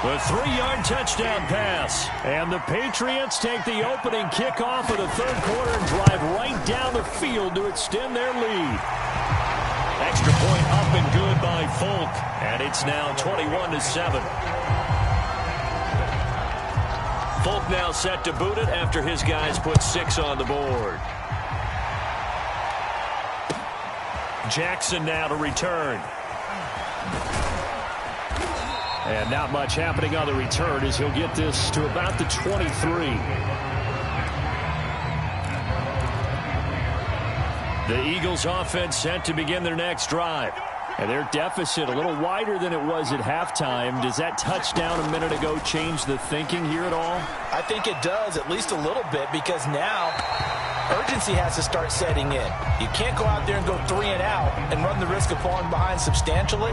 Speaker 1: The 3-yard touchdown pass. And the Patriots take the opening kickoff of the 3rd quarter and drive right down the field to extend their lead. Extra point up and good by Folk. And it's now 21-7. Folk now set to boot it after his guys put 6 on the board. Jackson now to return. And not much happening on the return as he'll get this to about the 23. The Eagles offense set to begin their next drive. And their deficit a little wider than it was at halftime. Does that touchdown a minute ago change the thinking here at all?
Speaker 3: I think it does, at least a little bit, because now urgency has to start setting in. You can't go out there and go 3 and out and run the risk of falling behind substantially,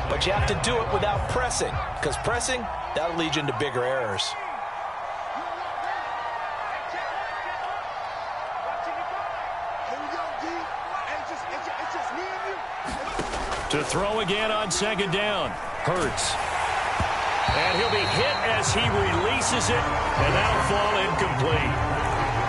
Speaker 3: but you have to do it without pressing, because pressing, that'll lead you into bigger errors.
Speaker 1: To throw again on 2nd down. Hurts. And he'll be hit as he releases it, and that'll fall incomplete.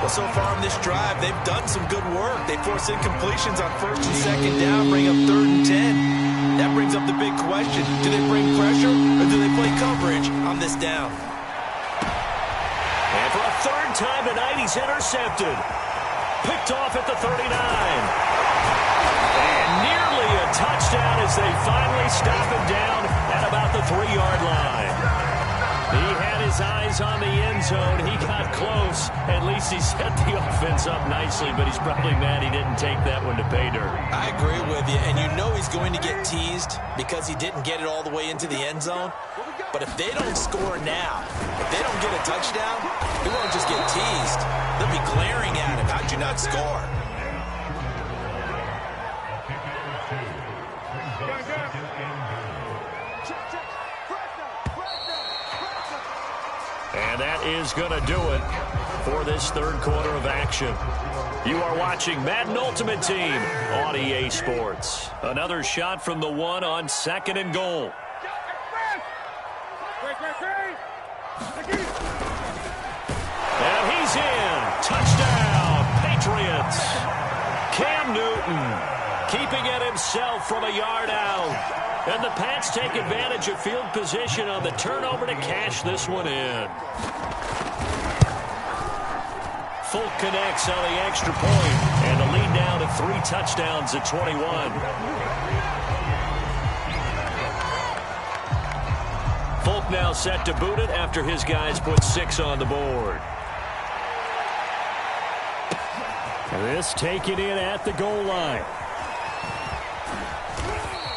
Speaker 3: Well, so far on this drive, they've done some good work. They force incompletions on 1st and 2nd down, bring up 3rd and 10. That brings up the big question. Do they bring pressure, or do they play coverage on this down?
Speaker 1: And for a 3rd time tonight, he's intercepted. Picked off at the 39. And nearly a touchdown as they finally stop him down at about the 3-yard line. He had his eyes on the end zone. He got close. At least he set the offense up nicely, but he's probably mad he didn't take that one to pay dirt.
Speaker 3: I agree with you, and you know he's going to get teased because he didn't get it all the way into the end zone. But if they don't score now, if they don't get a touchdown, he won't just get teased. They'll be glaring at him. How'd you not score?
Speaker 1: And that is going to do it for this 3rd quarter of action. You are watching Madden Ultimate Team on EA Sports. Another shot from the 1 on 2nd and goal. And he's in. Touchdown, Patriots. Cam Newton keeping it himself from a yard out. And the Pats take advantage of field position on the turnover to cash this one in. Folk connects on the extra point, and the lead down to 3 touchdowns at 21. Folk now set to boot it after his guys put 6 on the board. This taken in at the goal line.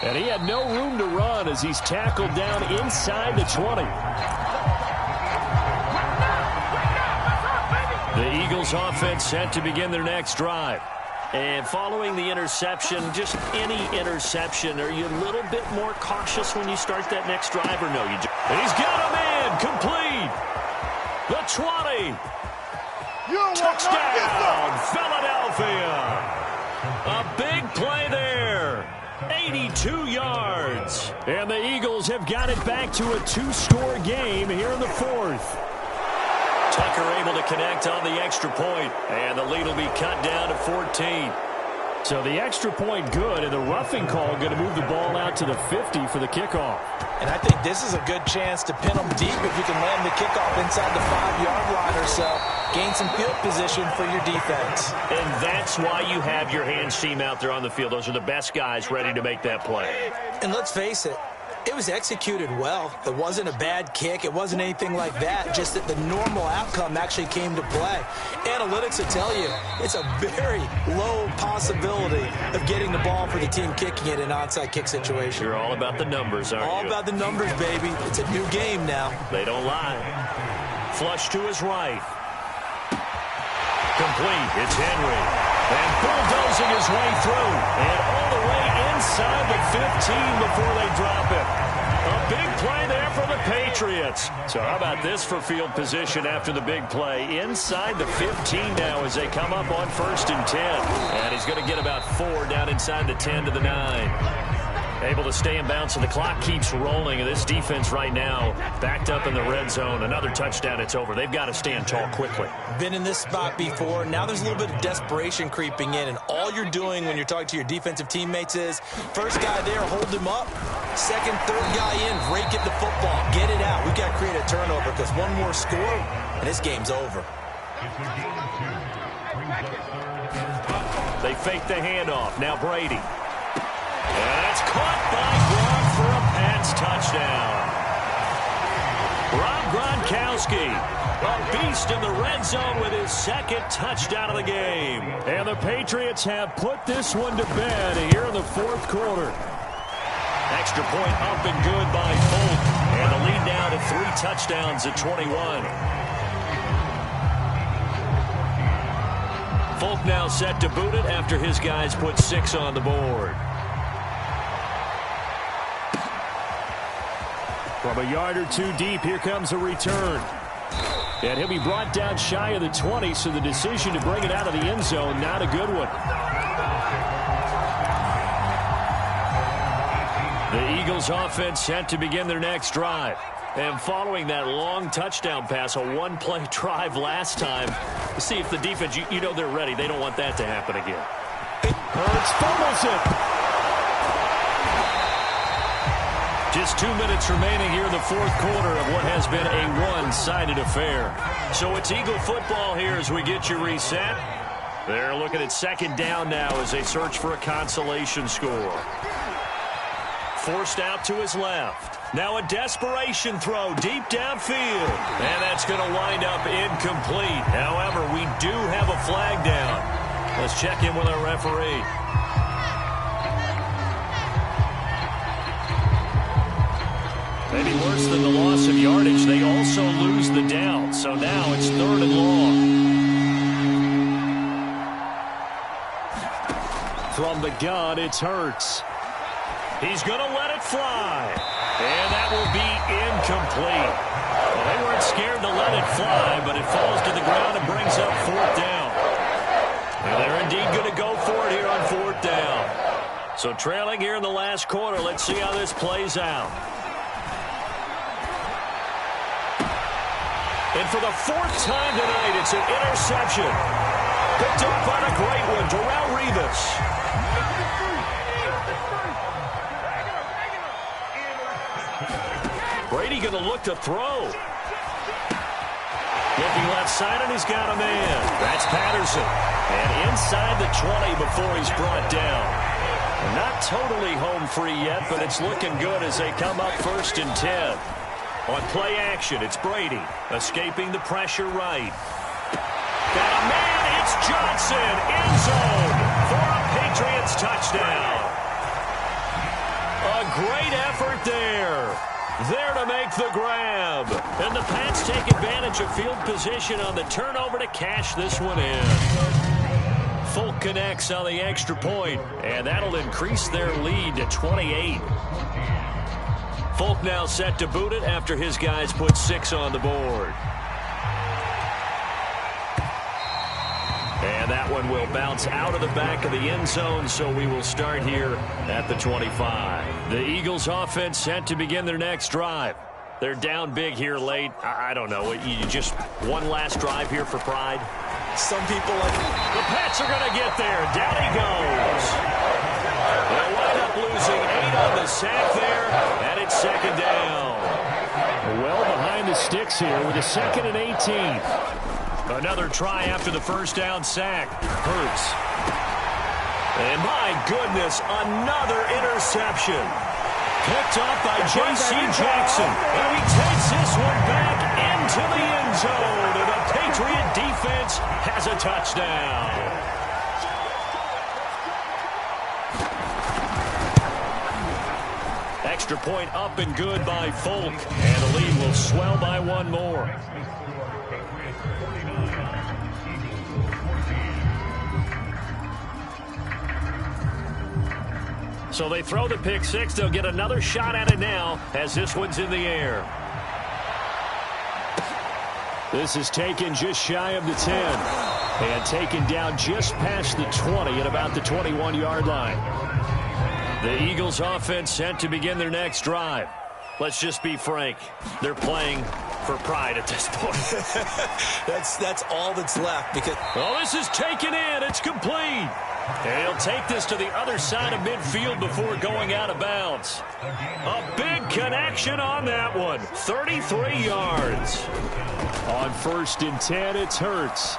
Speaker 1: And he had no room to run as he's tackled down inside the 20. The Eagles offense set to begin their next drive. And following the interception, just any interception, are you a little bit more cautious when you start that next drive or no? He's got him in, complete. The 20. Touchdown, Philadelphia. A big play there. 82 yards. And the Eagles have got it back to a 2-score game here in the 4th. Tucker able to connect on the extra point, and the lead will be cut down to 14. So the extra point good, and the roughing call going to move the ball out to the 50 for the kickoff.
Speaker 3: And I think this is a good chance to pin them deep if you can land the kickoff inside the 5-yard line or so. Gain some field position for your defense.
Speaker 1: And that's why you have your hands team out there on the field. Those are the best guys ready to make that play.
Speaker 3: And let's face it, it was executed well. It wasn't a bad kick. It wasn't anything like that. Just that the normal outcome actually came to play. Analytics will tell you it's a very low possibility of getting the ball for the team kicking it in an onside kick situation.
Speaker 1: You're all about the numbers, aren't you?
Speaker 3: All about the numbers, baby. It's a new game now.
Speaker 1: They don't lie. Flush to his right. Complete. It's Henry. And bulldozing his way through. And all the way inside the 15 before they drop it. A big play there for the Patriots. So how about this for field position after the big play? Inside the 15 now as they come up on 1st and 10. And he's going to get about 4 down inside the 10 to the 9. Able to stay in bounds, and the clock keeps rolling. And this defense right now backed up in the red zone. Another touchdown, it's over. They've got to stand tall quickly.
Speaker 3: Been in this spot before. Now there's a little bit of desperation creeping in, and all you're doing when you're talking to your defensive teammates is first guy there, hold him up. Second, third guy in, rake at the football. Get it out. We've got to create a turnover because one more score, and this game's over.
Speaker 1: They fake the handoff. Now Brady. And that's caught by Gronk for a Pats touchdown. Rob Gronkowski, a beast in the red zone with his 2nd touchdown of the game. And the Patriots have put this one to bed here in the 4th quarter. Extra point up and good by Folk. And the lead now to 3 touchdowns at 21. Folk now set to boot it after his guys put 6 on the board. From a yard or 2 deep, here comes a return. And he'll be brought down shy of the 20, so the decision to bring it out of the end zone, not a good one. The Eagles offense set to begin their next drive. And following that long touchdown pass, a 1-play drive last time, to see if the defense, you know they're ready. They don't want that to happen again. Hurts fumbles it. Just 2 minutes remaining here in the 4th quarter of what has been a one-sided affair. So it's Eagle football here as we get you reset. They're looking at 2nd down now as they search for a consolation score. Forced out to his left. Now a desperation throw deep downfield. And that's going to wind up incomplete. However, we do have a flag down. Let's check in with our referee. Maybe worse than the loss of yardage, they also lose the down. So now it's 3rd and long. From the gun, it's Hurts. He's going to let it fly. And that will be incomplete. Well, they weren't scared to let it fly, but it falls to the ground and brings up 4th down. And they're indeed going to go for it here on 4th down. So trailing here in the last quarter, let's see how this plays out. And for the 4th time tonight, it's an interception. Picked up on a great one, Darrelle Revis. Brady going to look to throw. Looking left side, and he's got a man. That's Patterson. And inside the 20 before he's brought down. Not totally home free yet, but it's looking good as they come up 1st and 10. On play action, it's Brady escaping the pressure right. Got a man, it's Johnson, end zone for a Patriots touchdown. A great effort there. There to make the grab. And the Pats take advantage of field position on the turnover to cash this one in. Folk connects on the extra point, and that'll increase their lead to 28. Folk now set to boot it after his guys put 6 on the board. And that one will bounce out of the back of the end zone, so we will start here at the 25. The Eagles offense set to begin their next drive. They're down big here late. I don't know. You just one last drive here for pride.
Speaker 3: Some people like it.
Speaker 1: The Pats are going to get there. Down he goes. They'll wind up losing 8 on the sack there, and it's 2nd down. Well behind the sticks here with a 2nd and 18. Another try after the 1st down sack. Hurts. And my goodness, another interception. Picked up by J.C. Jackson. And he takes this one back into the end zone. And the Patriot defense has a touchdown. Extra point up and good by Folk. And the lead will swell by one more. So they throw the pick six. They'll get another shot at it now as this one's in the air. This is taken just shy of the 10 and taken down just past the 20 at about the 21-yard line. The Eagles offense set to begin their next drive. Let's just be frank. They're playing for pride at this point.
Speaker 3: That's all that's left. Because
Speaker 1: well, this is taken in. It's complete. And he'll take this to the other side of midfield before going out of bounds. A big connection on that one. 33 yards.
Speaker 2: On 1st and 10, it's Hurts.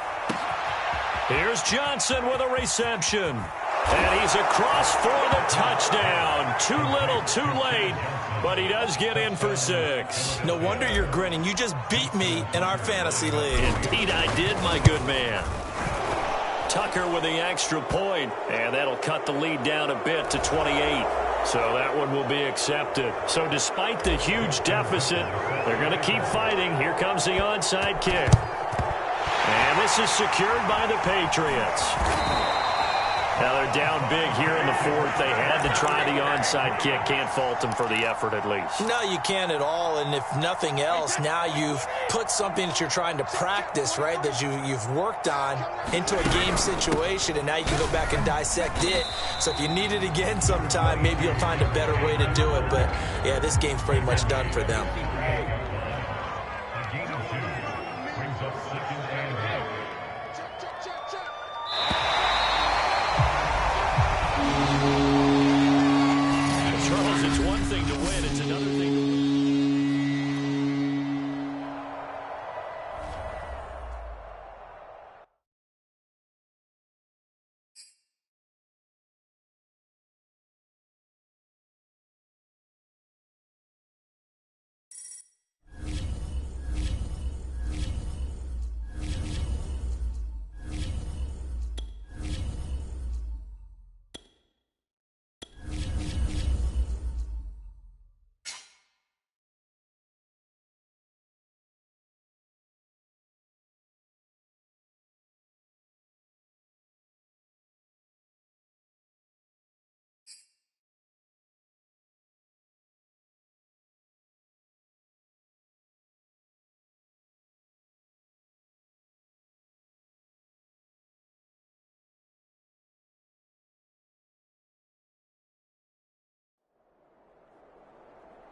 Speaker 1: Here's Johnson with a reception. And he's across for the touchdown. Too little, too late. But he does get in for 6.
Speaker 3: No wonder you're grinning. You just beat me in our fantasy league.
Speaker 1: Indeed I did, my good man. Tucker with the extra point, and that'll cut the lead down a bit to 28. So that one will be accepted. So despite the huge deficit, they're going to keep fighting. Here comes the onside kick. And this is secured by the Patriots. Now they're down big here in the 4th. They had to try the onside kick. Can't fault them for the effort at least.
Speaker 3: No, you can't at all. And if nothing else, now you've put something that you're trying to practice, right, that you've worked on into a game situation, and now you can go back and dissect it. So if you need it again sometime, maybe you'll find a better way to do it. But, yeah, this game's pretty much done for them.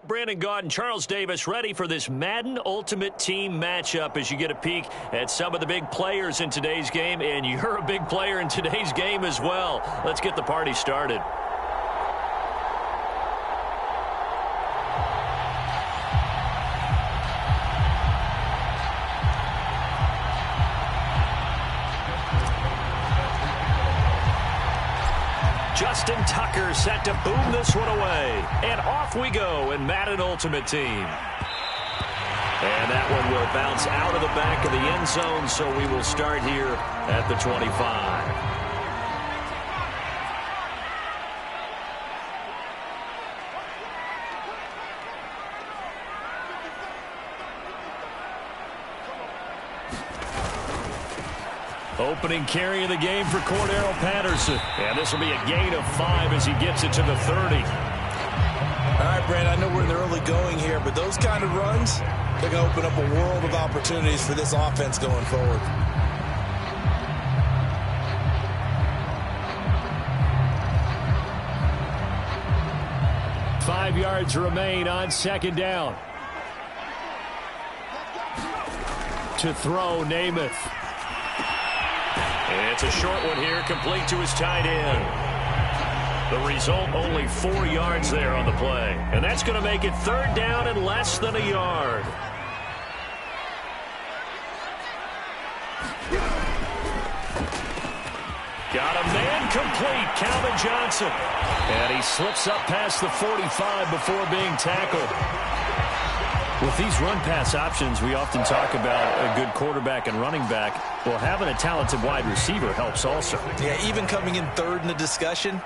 Speaker 1: Brandon Gaud and Charles Davis ready for this Madden Ultimate Team matchup as you get a peek at some of the big players in today's game, and you're a big player in today's game as well. Let's get the party started. Justin Tucker set to boom this one away. And off we go in Madden Ultimate Team. And that one will bounce out of the back of the end zone, so we will start here at the 25. Opening carry of the game for Cordero Patterson. And this will be a gain of 5 as he gets it to the 30.
Speaker 3: All right, Brand, I know we're in the early going here, but those kind of runs, they're going to open up a world of opportunities for this offense going forward.
Speaker 2: Five yards remain on 2nd down. To throw, Namath.
Speaker 1: It's a short one here, complete to his tight end. The result, only 4 yards there on the play. And that's going to make it 3rd down and less than a yard. Got a man complete, Calvin Johnson. And he slips up past the 45 before being tackled.
Speaker 2: With these run-pass options, we often talk about a good quarterback and running back. Well, having a talented wide receiver helps also.
Speaker 3: Yeah, even coming in 3rd in the discussion,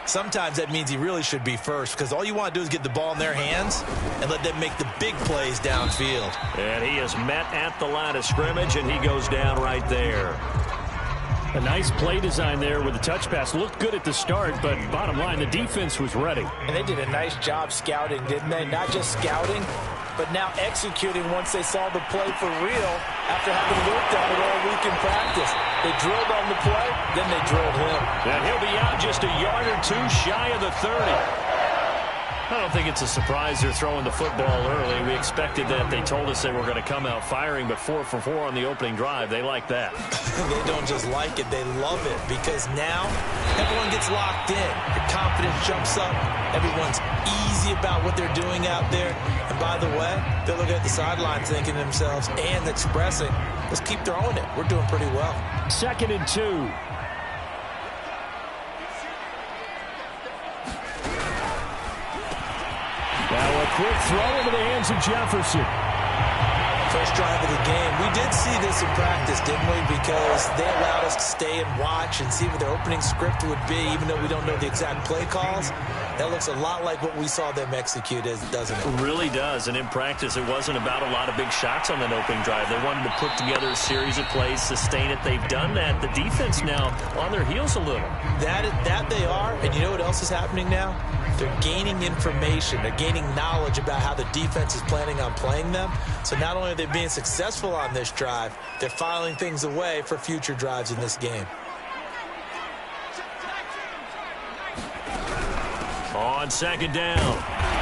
Speaker 3: Sometimes that means he really should be first because all you want to do is get the ball in their hands and let them make the big plays downfield.
Speaker 1: And he is met at the line of scrimmage, and he goes down right there.
Speaker 2: A nice play design there with the touch pass. Looked good at the start, but bottom line, the defense was ready.
Speaker 4: And they did a nice job scouting, didn't they? Not just scouting, but now executing once they saw the play for real after having worked on it all week in practice. They drilled on the play, then they drilled him.
Speaker 1: And he'll be out just a yard or two shy of the 30. I don't think it's a surprise they're throwing the football early. We expected that. They told us they were going to come out firing, but 4 for 4 on the opening drive. They like that.
Speaker 3: They don't just like it, they love it, because now everyone gets locked in. Your confidence jumps up. Everyone's easy about what they're doing out there. And by the way, they're looking at the sidelines thinking to themselves and expressing, let's keep throwing it. We're doing pretty well.
Speaker 2: 2nd and 2. Now a quick throw into the hands of Jefferson.
Speaker 3: First drive of the game. We did see this in practice, didn't we? Because they allowed us to stay and watch and see what their opening script would be, even though we don't know the exact play calls. That looks a lot like what we saw them execute, doesn't it?
Speaker 1: It really does. And in practice, it wasn't about a lot of big shots on that opening drive. They wanted to put together a series of plays, sustain it. They've done that. The defense now on their heels a little.
Speaker 3: That they are. And you know what else is happening now? They're gaining information. They're gaining knowledge about how the defense is planning on playing them. So not only are they being successful on this drive, they're filing things away for future drives in this game.
Speaker 1: On 2nd down,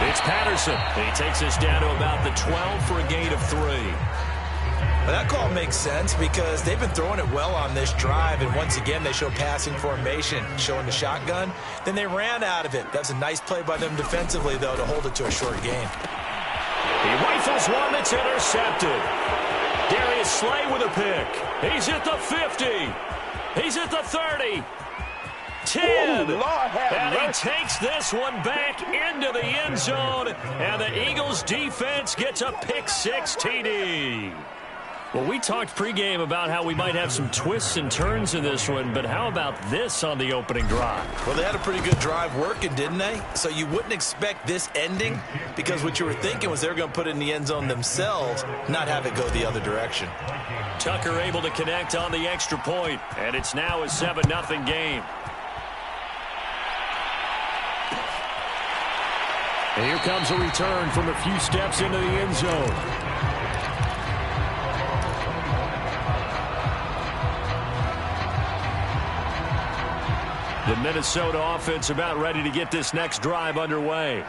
Speaker 1: it's Patterson. He takes us down to about the 12 for a gain of 3.
Speaker 3: Well, that call makes sense because they've been throwing it well on this drive, and once again they show passing formation, showing the shotgun. Then they ran out of it. That's a nice play by them defensively, though, to hold it to a short gain.
Speaker 1: He rifles one that's intercepted. Darius Slay with a pick. He's at the 50. He's at the 30. 10. And he takes this one back into the end zone, and the Eagles defense gets a pick-6 TD. Well, we talked pregame about how we might have some twists and turns in this one, but how about this on the opening drive?
Speaker 3: Well, they had a pretty good drive working, didn't they? So you wouldn't expect this ending because what you were thinking was they were going to put it in the end zone themselves, not have it go the other direction.
Speaker 1: Tucker able to connect on the extra point, and it's now a 7-0 game.
Speaker 2: And here comes a return from a few steps into the end zone. The Minnesota offense about ready to get this next drive underway.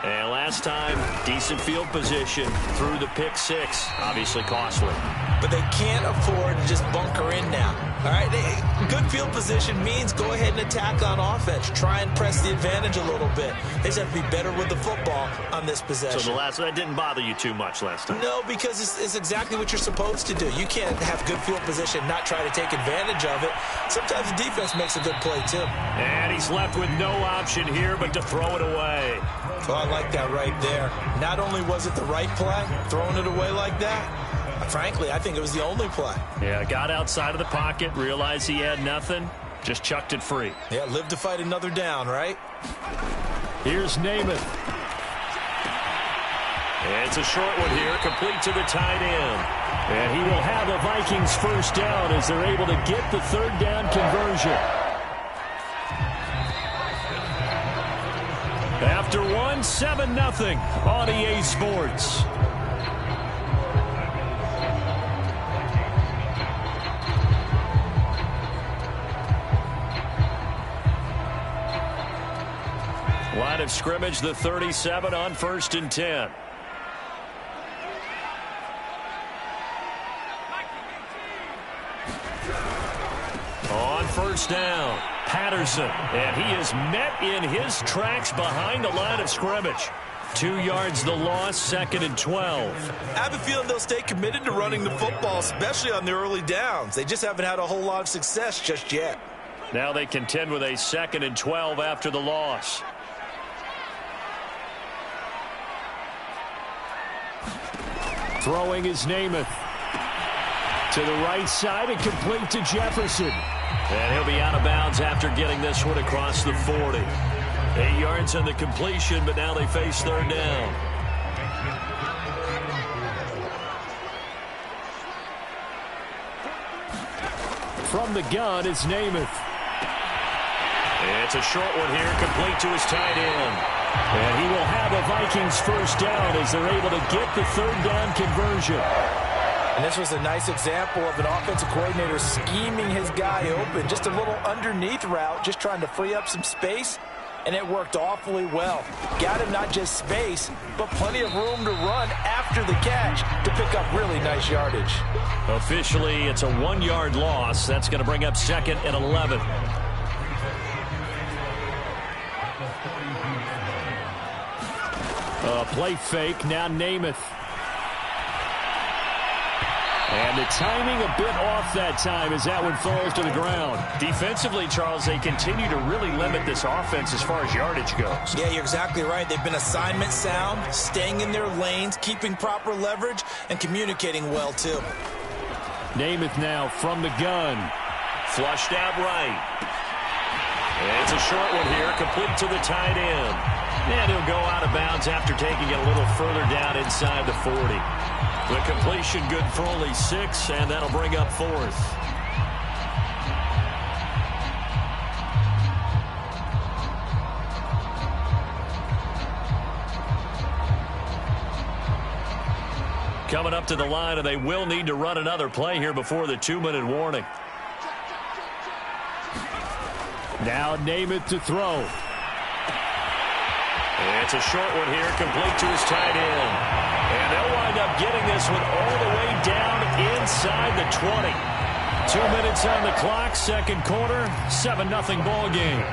Speaker 1: And last time, decent field position through the pick-6. Obviously costly.
Speaker 3: But they can't afford to just bunker in now. All right, good field position means go ahead and attack on offense. Try and press the advantage a little bit. They just have to be better with the football on this possession.
Speaker 1: So that didn't bother you too much last time?
Speaker 3: No, because it's exactly what you're supposed to do. You can't have good field position and not try to take advantage of it. Sometimes the defense makes a good play, too.
Speaker 1: And he's left with no option here but to throw it away.
Speaker 3: Oh, I like that right there. Not only was it the right play, throwing it away like that, frankly, I think it was the only play.
Speaker 1: Yeah, got outside of the pocket, realized he had nothing, just chucked it free.
Speaker 3: Yeah, live to fight another down, right?
Speaker 2: Here's Namath.
Speaker 1: It's a short one here, complete to the tight end.
Speaker 2: And he will have a Vikings first down as they're able to get the 3rd down conversion. After 7-0 on EA Sports.
Speaker 1: Line of scrimmage, the 37 on 1st and 10. On 1st down, Patterson, and he is met in his tracks behind the line of scrimmage. 2 yards the loss, 2nd and 12.
Speaker 3: I have a feeling they'll stay committed to running the football, especially on the early downs. They just haven't had a whole lot of success just yet.
Speaker 1: Now they contend with a 2nd and 12 after the loss.
Speaker 2: Throwing is Namath. To the right side and complete to Jefferson.
Speaker 1: And he'll be out of bounds after getting this one across the 40. 8 yards on the completion, but now they face third down.
Speaker 2: From the gun is Namath.
Speaker 1: It's a short one here, complete to his tight end.
Speaker 2: And he will have a Vikings first down as they're able to get the third down conversion.
Speaker 4: And this was a nice example of an offensive coordinator scheming his guy open. Just a little underneath route, just trying to free up some space, and it worked awfully well. Got him not just space, but plenty of room to run after the catch to pick up really nice yardage.
Speaker 1: Officially, it's a 1-yard loss. That's going to bring up 2nd and 11.
Speaker 2: Play fake, now Namath. And the timing a bit off that time as that one falls to the ground.
Speaker 1: Defensively, Charles, they continue to really limit this offense as far as yardage goes.
Speaker 3: Yeah, you're exactly right. They've been assignment sound, staying in their lanes, keeping proper leverage, and communicating well, too.
Speaker 2: Namath now from the gun.
Speaker 1: Flushed out right. It's a short one here, complete to the tight end. And he'll go out of bounds after taking it a little further down inside the 40. The completion good for only 6, and that'll bring up 4th. Coming up to the line, and they will need to run another play here before the 2-minute warning.
Speaker 2: Now Namath to throw.
Speaker 1: It's a short one here, complete to his tight end. And they'll wind up getting this one all the way down inside the 20.
Speaker 2: 2 minutes on the clock, second quarter, 7-0 ball game.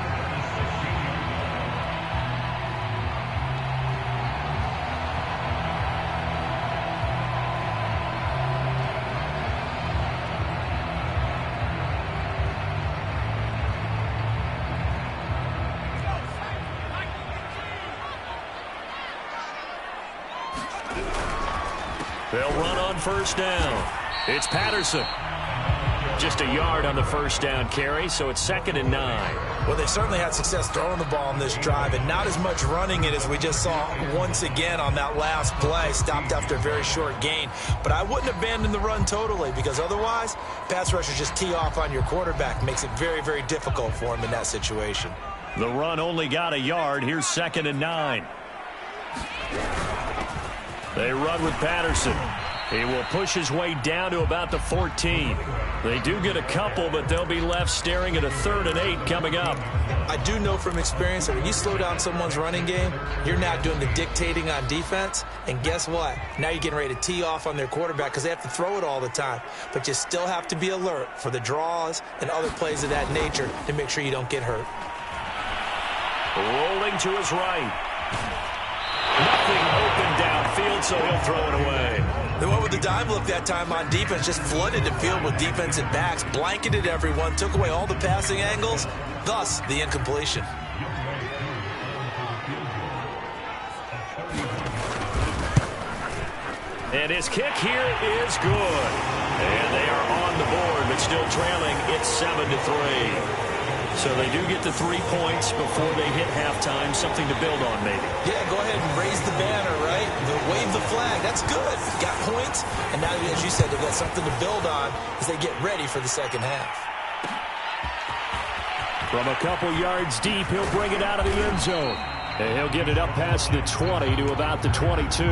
Speaker 1: They'll run on first down. It's Patterson. Just a yard on the first down carry, so it's 2nd and 9.
Speaker 3: Well, they certainly had success throwing the ball on this drive, and not as much running it as we just saw once again on that last play. Stopped after a very short gain. But I wouldn't abandon the run totally, because otherwise, pass rushers just tee off on your quarterback. Makes it very, very difficult for him in that situation.
Speaker 1: The run only got a yard. Here's 2nd and 9. They run with Patterson. He will push his way down to about the 14. They do get a couple, but they'll be left staring at a 3rd and 8 coming up.
Speaker 3: I do know from experience that when you slow down someone's running game, you're not doing the dictating on defense. And guess what? Now you're getting ready to tee off on their quarterback because they have to throw it all the time. But you still have to be alert for the draws and other plays of that nature to make sure you don't get hurt.
Speaker 1: Rolling to his right. Nothing open downfield, so he'll throw it away.
Speaker 3: They went with the dime look that time on defense, just flooded the field with defensive backs, blanketed everyone, took away all the passing angles, thus the incompletion.
Speaker 1: And his kick here is good. And they are on the board, but still trailing. It's 7-3. So they do get the 3 points before they hit halftime. Something to build on, maybe.
Speaker 3: Yeah, go ahead and raise the banner, right? Wave the flag. That's good. Got points. And now, as you said, they've got something to build on as they get ready for the second half.
Speaker 2: From a couple yards deep, he'll bring it out of the end zone. And he'll get it up past the 20 to about the 22.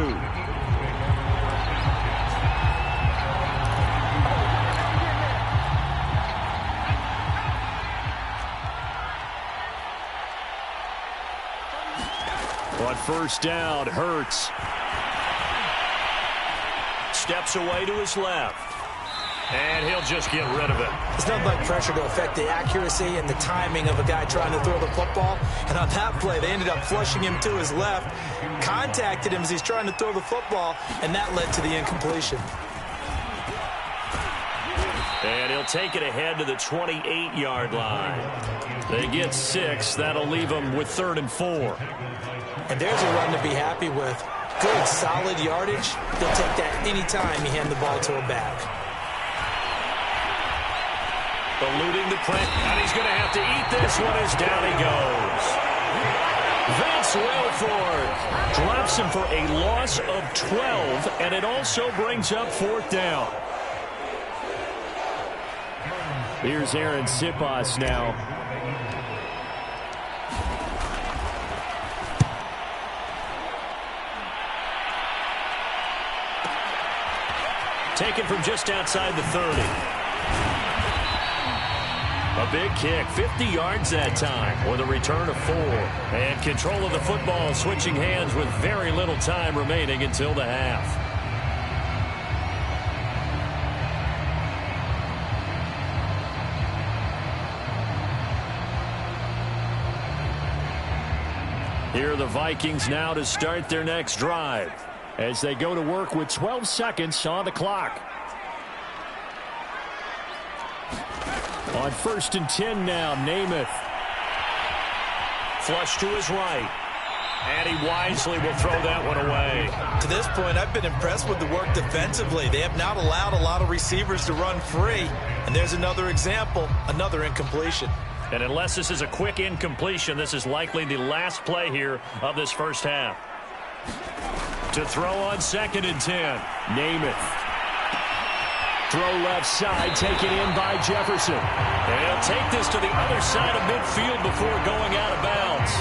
Speaker 2: On first down, Hurts.
Speaker 1: Steps away to his left. And he'll just get rid of it.
Speaker 3: It's nothing like pressure to affect the accuracy and the timing of a guy trying to throw the football. And on that play, they ended up flushing him to his left, contacted him as he's trying to throw the football, and that led to the incompletion.
Speaker 1: And he'll take it ahead to the 28-yard line. They get 6. That'll leave them with 3rd and 4.
Speaker 3: And there's a run to be happy with. Good, solid yardage. They'll take that any time you hand the ball to a back.
Speaker 1: Eluding the print, and he's going to have to eat this one as down he goes. Vince Wilfork drops him for a loss of 12, and it also brings up 4th down.
Speaker 2: Here's Aaron Sipas now.
Speaker 1: Taken from just outside the 30. A big kick, 50 yards that time, with a return of 4. And control of the football switching hands with very little time remaining until the half. Here are the Vikings now to start their next drive,
Speaker 2: as they go to work with 12 seconds on the clock. On 1st and 10 now, Namath.
Speaker 1: Flush to his right. And he wisely will throw that one away.
Speaker 3: To this point, I've been impressed with the work defensively. They have not allowed a lot of receivers to run free. And there's another example, another incompletion.
Speaker 1: And unless this is a quick incompletion, this is likely the last play here of this first half. To throw on 2nd and 10.
Speaker 2: Namath. Throw left side, taken in by Jefferson.
Speaker 1: And he'll take this to the other side of midfield before going out of bounds.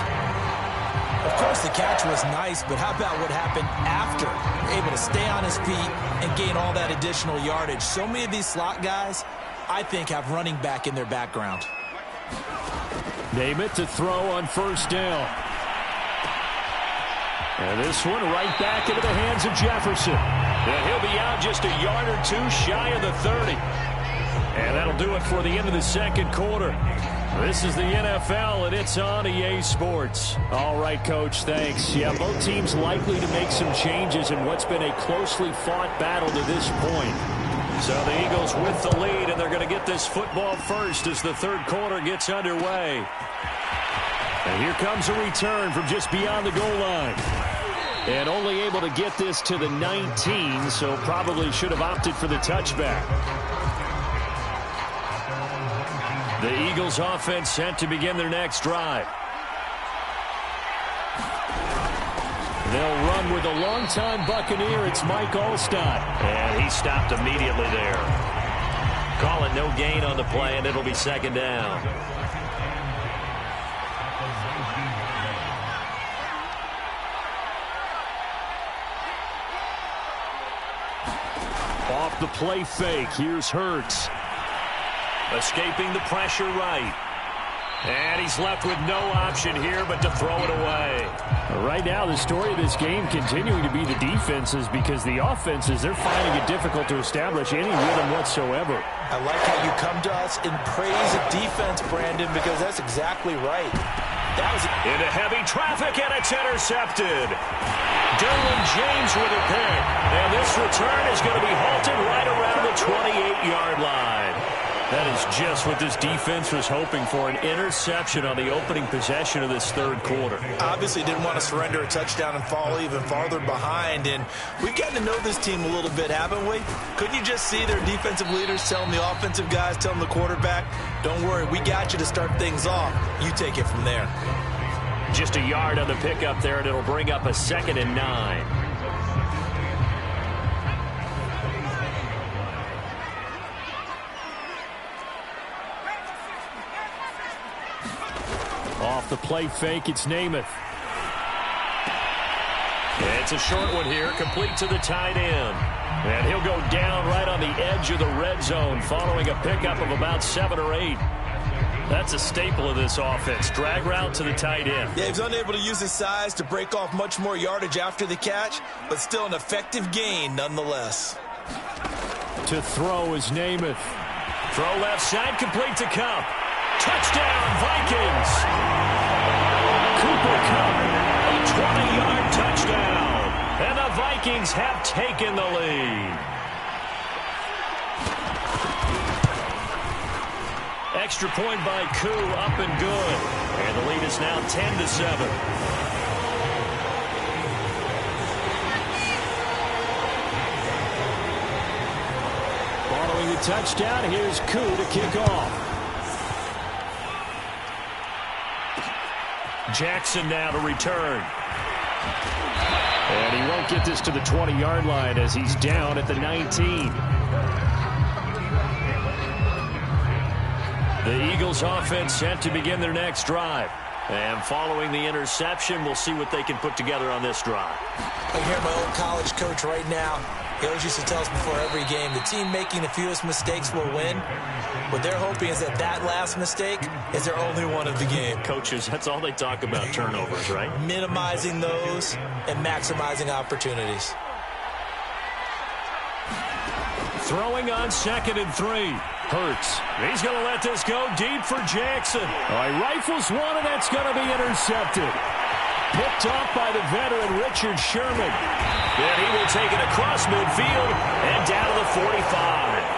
Speaker 4: Of course, the catch was nice, but how about what happened after? Able to stay on his feet and gain all that additional yardage. So many of these slot guys, I think, have running back in their background.
Speaker 2: Namath to throw on 1st down. And this one right back into the hands of Jefferson.
Speaker 1: And he'll be out just a yard or 2 shy of the 30. And that'll do it for the end of the second quarter. This is the NFL, and it's on EA Sports.
Speaker 2: All right, Coach, thanks. Yeah, both teams likely to make some changes in what's been a closely fought battle to this point.
Speaker 1: So the Eagles with the lead, and they're going to get this football first as the third quarter gets underway.
Speaker 2: And here comes a return from just beyond the goal line. And only able to get this to the 19, so probably should have opted for the touchback.
Speaker 1: The Eagles offense set to begin their next drive.
Speaker 2: They'll run with a longtime Buccaneer. It's Mike Allstott.
Speaker 1: And he stopped immediately there. Call it no gain on the play, and it'll be 2nd down.
Speaker 2: Off the play fake, here's Hurts.
Speaker 1: Escaping the pressure right. And he's left with no option here but to throw it away.
Speaker 2: Right now, the story of this game continuing to be the defenses, because the offenses, they're finding it difficult to establish any rhythm whatsoever.
Speaker 3: I like how you come to us in praise of defense, Brandon, because that's exactly right. That was
Speaker 1: into heavy traffic, and it's intercepted. Derwin James with a pick. And this return is going to be halted right around the 28-yard line. That is just what this defense was hoping for, an interception on the opening possession of this third quarter.
Speaker 3: Obviously didn't want to surrender a touchdown and fall even farther behind. And we've gotten to know this team a little bit, haven't we? Couldn't you just see their defensive leaders telling the offensive guys, telling the quarterback, don't worry, we got you to start things off. You take it from there.
Speaker 1: Just a yard on the pickup there, and it'll bring up a 2nd and 9.
Speaker 2: Off the play fake, it's Namath.
Speaker 1: It's a short one here, complete to the tight end. And he'll go down right on the edge of the red zone following a pickup of about 7 or 8. That's a staple of this offense. Drag route to the tight end.
Speaker 3: Yeah, he's unable to use his size to break off much more yardage after the catch, but still an effective gain nonetheless.
Speaker 2: To throw is Namath.
Speaker 1: Throw left side, complete to Kupp. Touchdown, Vikings! Cooper Kupp, a 20-yard touchdown. And the Vikings have taken the lead. Extra point by Koo, up and good. And the lead is now 10-7.
Speaker 2: Following the touchdown, here's Koo to kick off.
Speaker 1: Jackson now to return.
Speaker 2: And he won't get this to the 20-yard line as he's down at the 19.
Speaker 1: The Eagles offense set to begin their next drive. And following the interception, we'll see what they can put together on this drive.
Speaker 3: I hear my old college coach right now. He always used to tell us before every game, the team making the fewest mistakes will win. What they're hoping is that last mistake is their only one of the game.
Speaker 1: Coaches, that's all they talk about, turnovers, right?
Speaker 3: Minimizing those and maximizing opportunities.
Speaker 1: Throwing on 2nd and 3. Hurts. He's going to let this go deep for Jackson.
Speaker 2: All right, rifles one, and that's going to be intercepted.
Speaker 1: Picked off by the veteran Richard Sherman. And he will take it across midfield and down to the 45.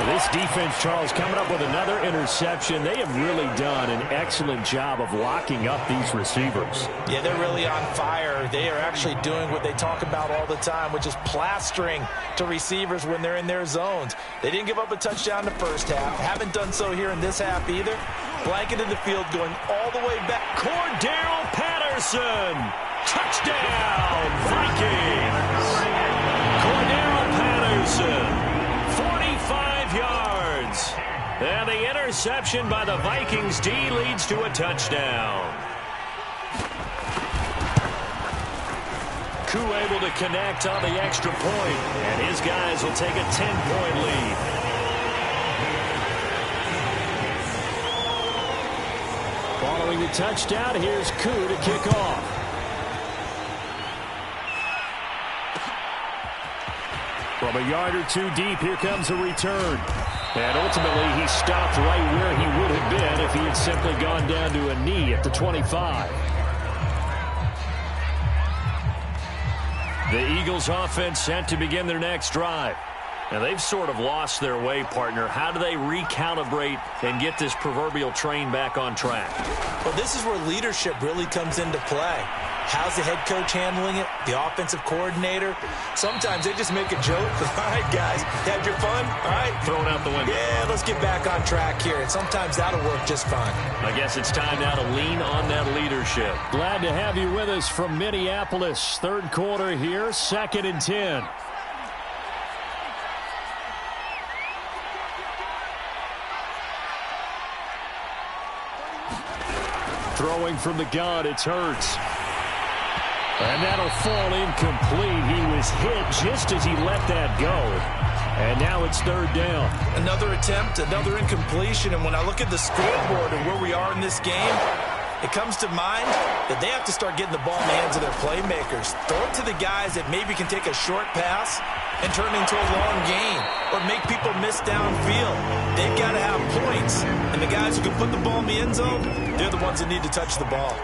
Speaker 2: This defense, Charles, coming up with another interception. They have really done an excellent job of locking up these receivers.
Speaker 4: Yeah, they're really on fire. They are actually doing what they talk about all the time, which is plastering to receivers when they're in their zones. They didn't give up a touchdown the first half. Haven't done so here in this half either. Blanketed the field going all the way back.
Speaker 1: Cordero Patterson. Touchdown, Vikings. Cordero Patterson. 45 yards. And the interception by the Vikings D leads to a touchdown. Koo able to connect on the extra point, and his guys will take a 10-point lead.
Speaker 2: Following the touchdown, here's Koo to kick off. From a yard or two deep, here comes a return. And ultimately, he stopped right where he would have been if he had simply gone down to a knee at the 25.
Speaker 1: The Eagles offense set to begin their next drive. Now, they've sort of lost their way, partner. How do they recalibrate and get this proverbial train back on track?
Speaker 3: Well, this is where leadership really comes into play. How's the head coach handling it? The offensive coordinator? Sometimes they just make a joke. All right, guys, had your fun? All right.
Speaker 1: Throw it out the window.
Speaker 3: Yeah, let's get back on track here. And sometimes that'll work just fine.
Speaker 1: I guess it's time now to lean on that leadership.
Speaker 2: Glad to have you with us from Minneapolis. Third quarter here, 2nd and 10. Throwing from the gun, it's Hurts. And that'll fall incomplete. He was hit just as he let that go. And now it's 3rd down.
Speaker 3: Another attempt, another incompletion. And when I look at the scoreboard and where we are in this game, it comes to mind that they have to start getting the ball in the hands of their playmakers. Throw it to the guys that maybe can take a short pass and turn into a long gain or make people miss downfield. They've got to have points. And the guys who can put the ball in the end zone, they're the ones that need to touch the ball.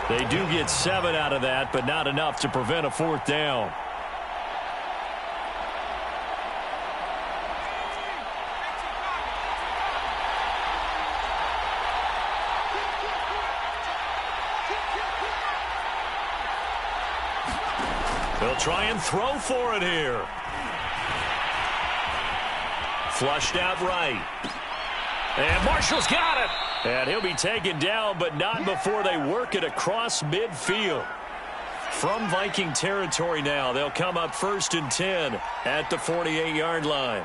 Speaker 1: They do get 7 out of that, but not enough to prevent a 4th down. They'll try and throw for it here. Flushed out right. And Marshall's got it. And he'll be taken down, but not before they work it across midfield. From Viking territory now, they'll come up 1st and 10 at the 48-yard line.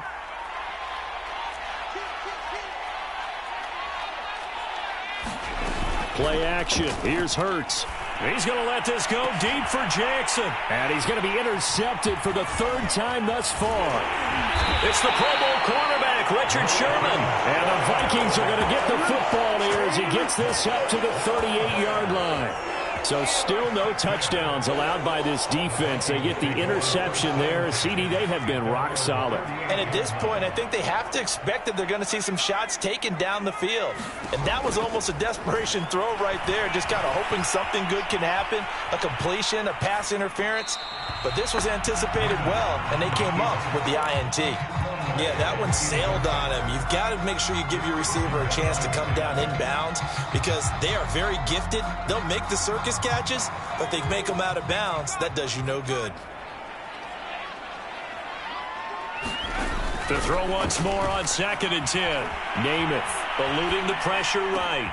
Speaker 2: Play action. Here's Hurts.
Speaker 1: He's going to let this go deep for Jackson.
Speaker 2: And he's going to be intercepted for the 3rd time thus far.
Speaker 1: It's the Pro Bowl cornerback, Richard Sherman.
Speaker 2: And the Vikings are going to get the football here as he gets this up to the 38-yard line. So still no touchdowns allowed by this defense. They get the interception there. CD, they have been rock solid.
Speaker 4: And at this point, I think they have to expect that they're going to see some shots taken down the field. And that was almost a desperation throw right there, just kind of hoping something good can happen, a completion, a pass interference. But this was anticipated well, and they came up with the INT.
Speaker 3: Yeah, that one sailed on him. You've got to make sure you give your receiver a chance to come down inbounds because they are very gifted. They'll make the circus catches, but they make them out of bounds. That does you no good.
Speaker 1: To throw once more on 2nd and 10.
Speaker 2: Namath
Speaker 1: eluding the pressure right.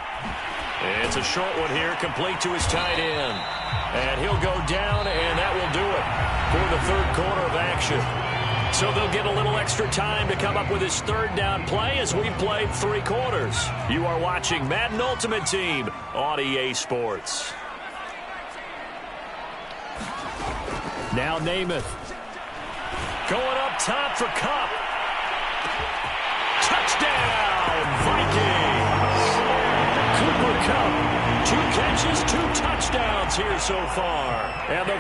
Speaker 1: It's a short one here, complete to his tight end. And he'll go down, and that will do it for the third quarter of action. So they'll get a little extra time to come up with his third down play as we've played 3 quarters. You are watching Madden Ultimate Team on EA Sports.
Speaker 2: Now Namath. Going up top for Kupp. Touchdown, Vikings! Cooper Kupp, 2 catches, 2 touchdowns here so far. And the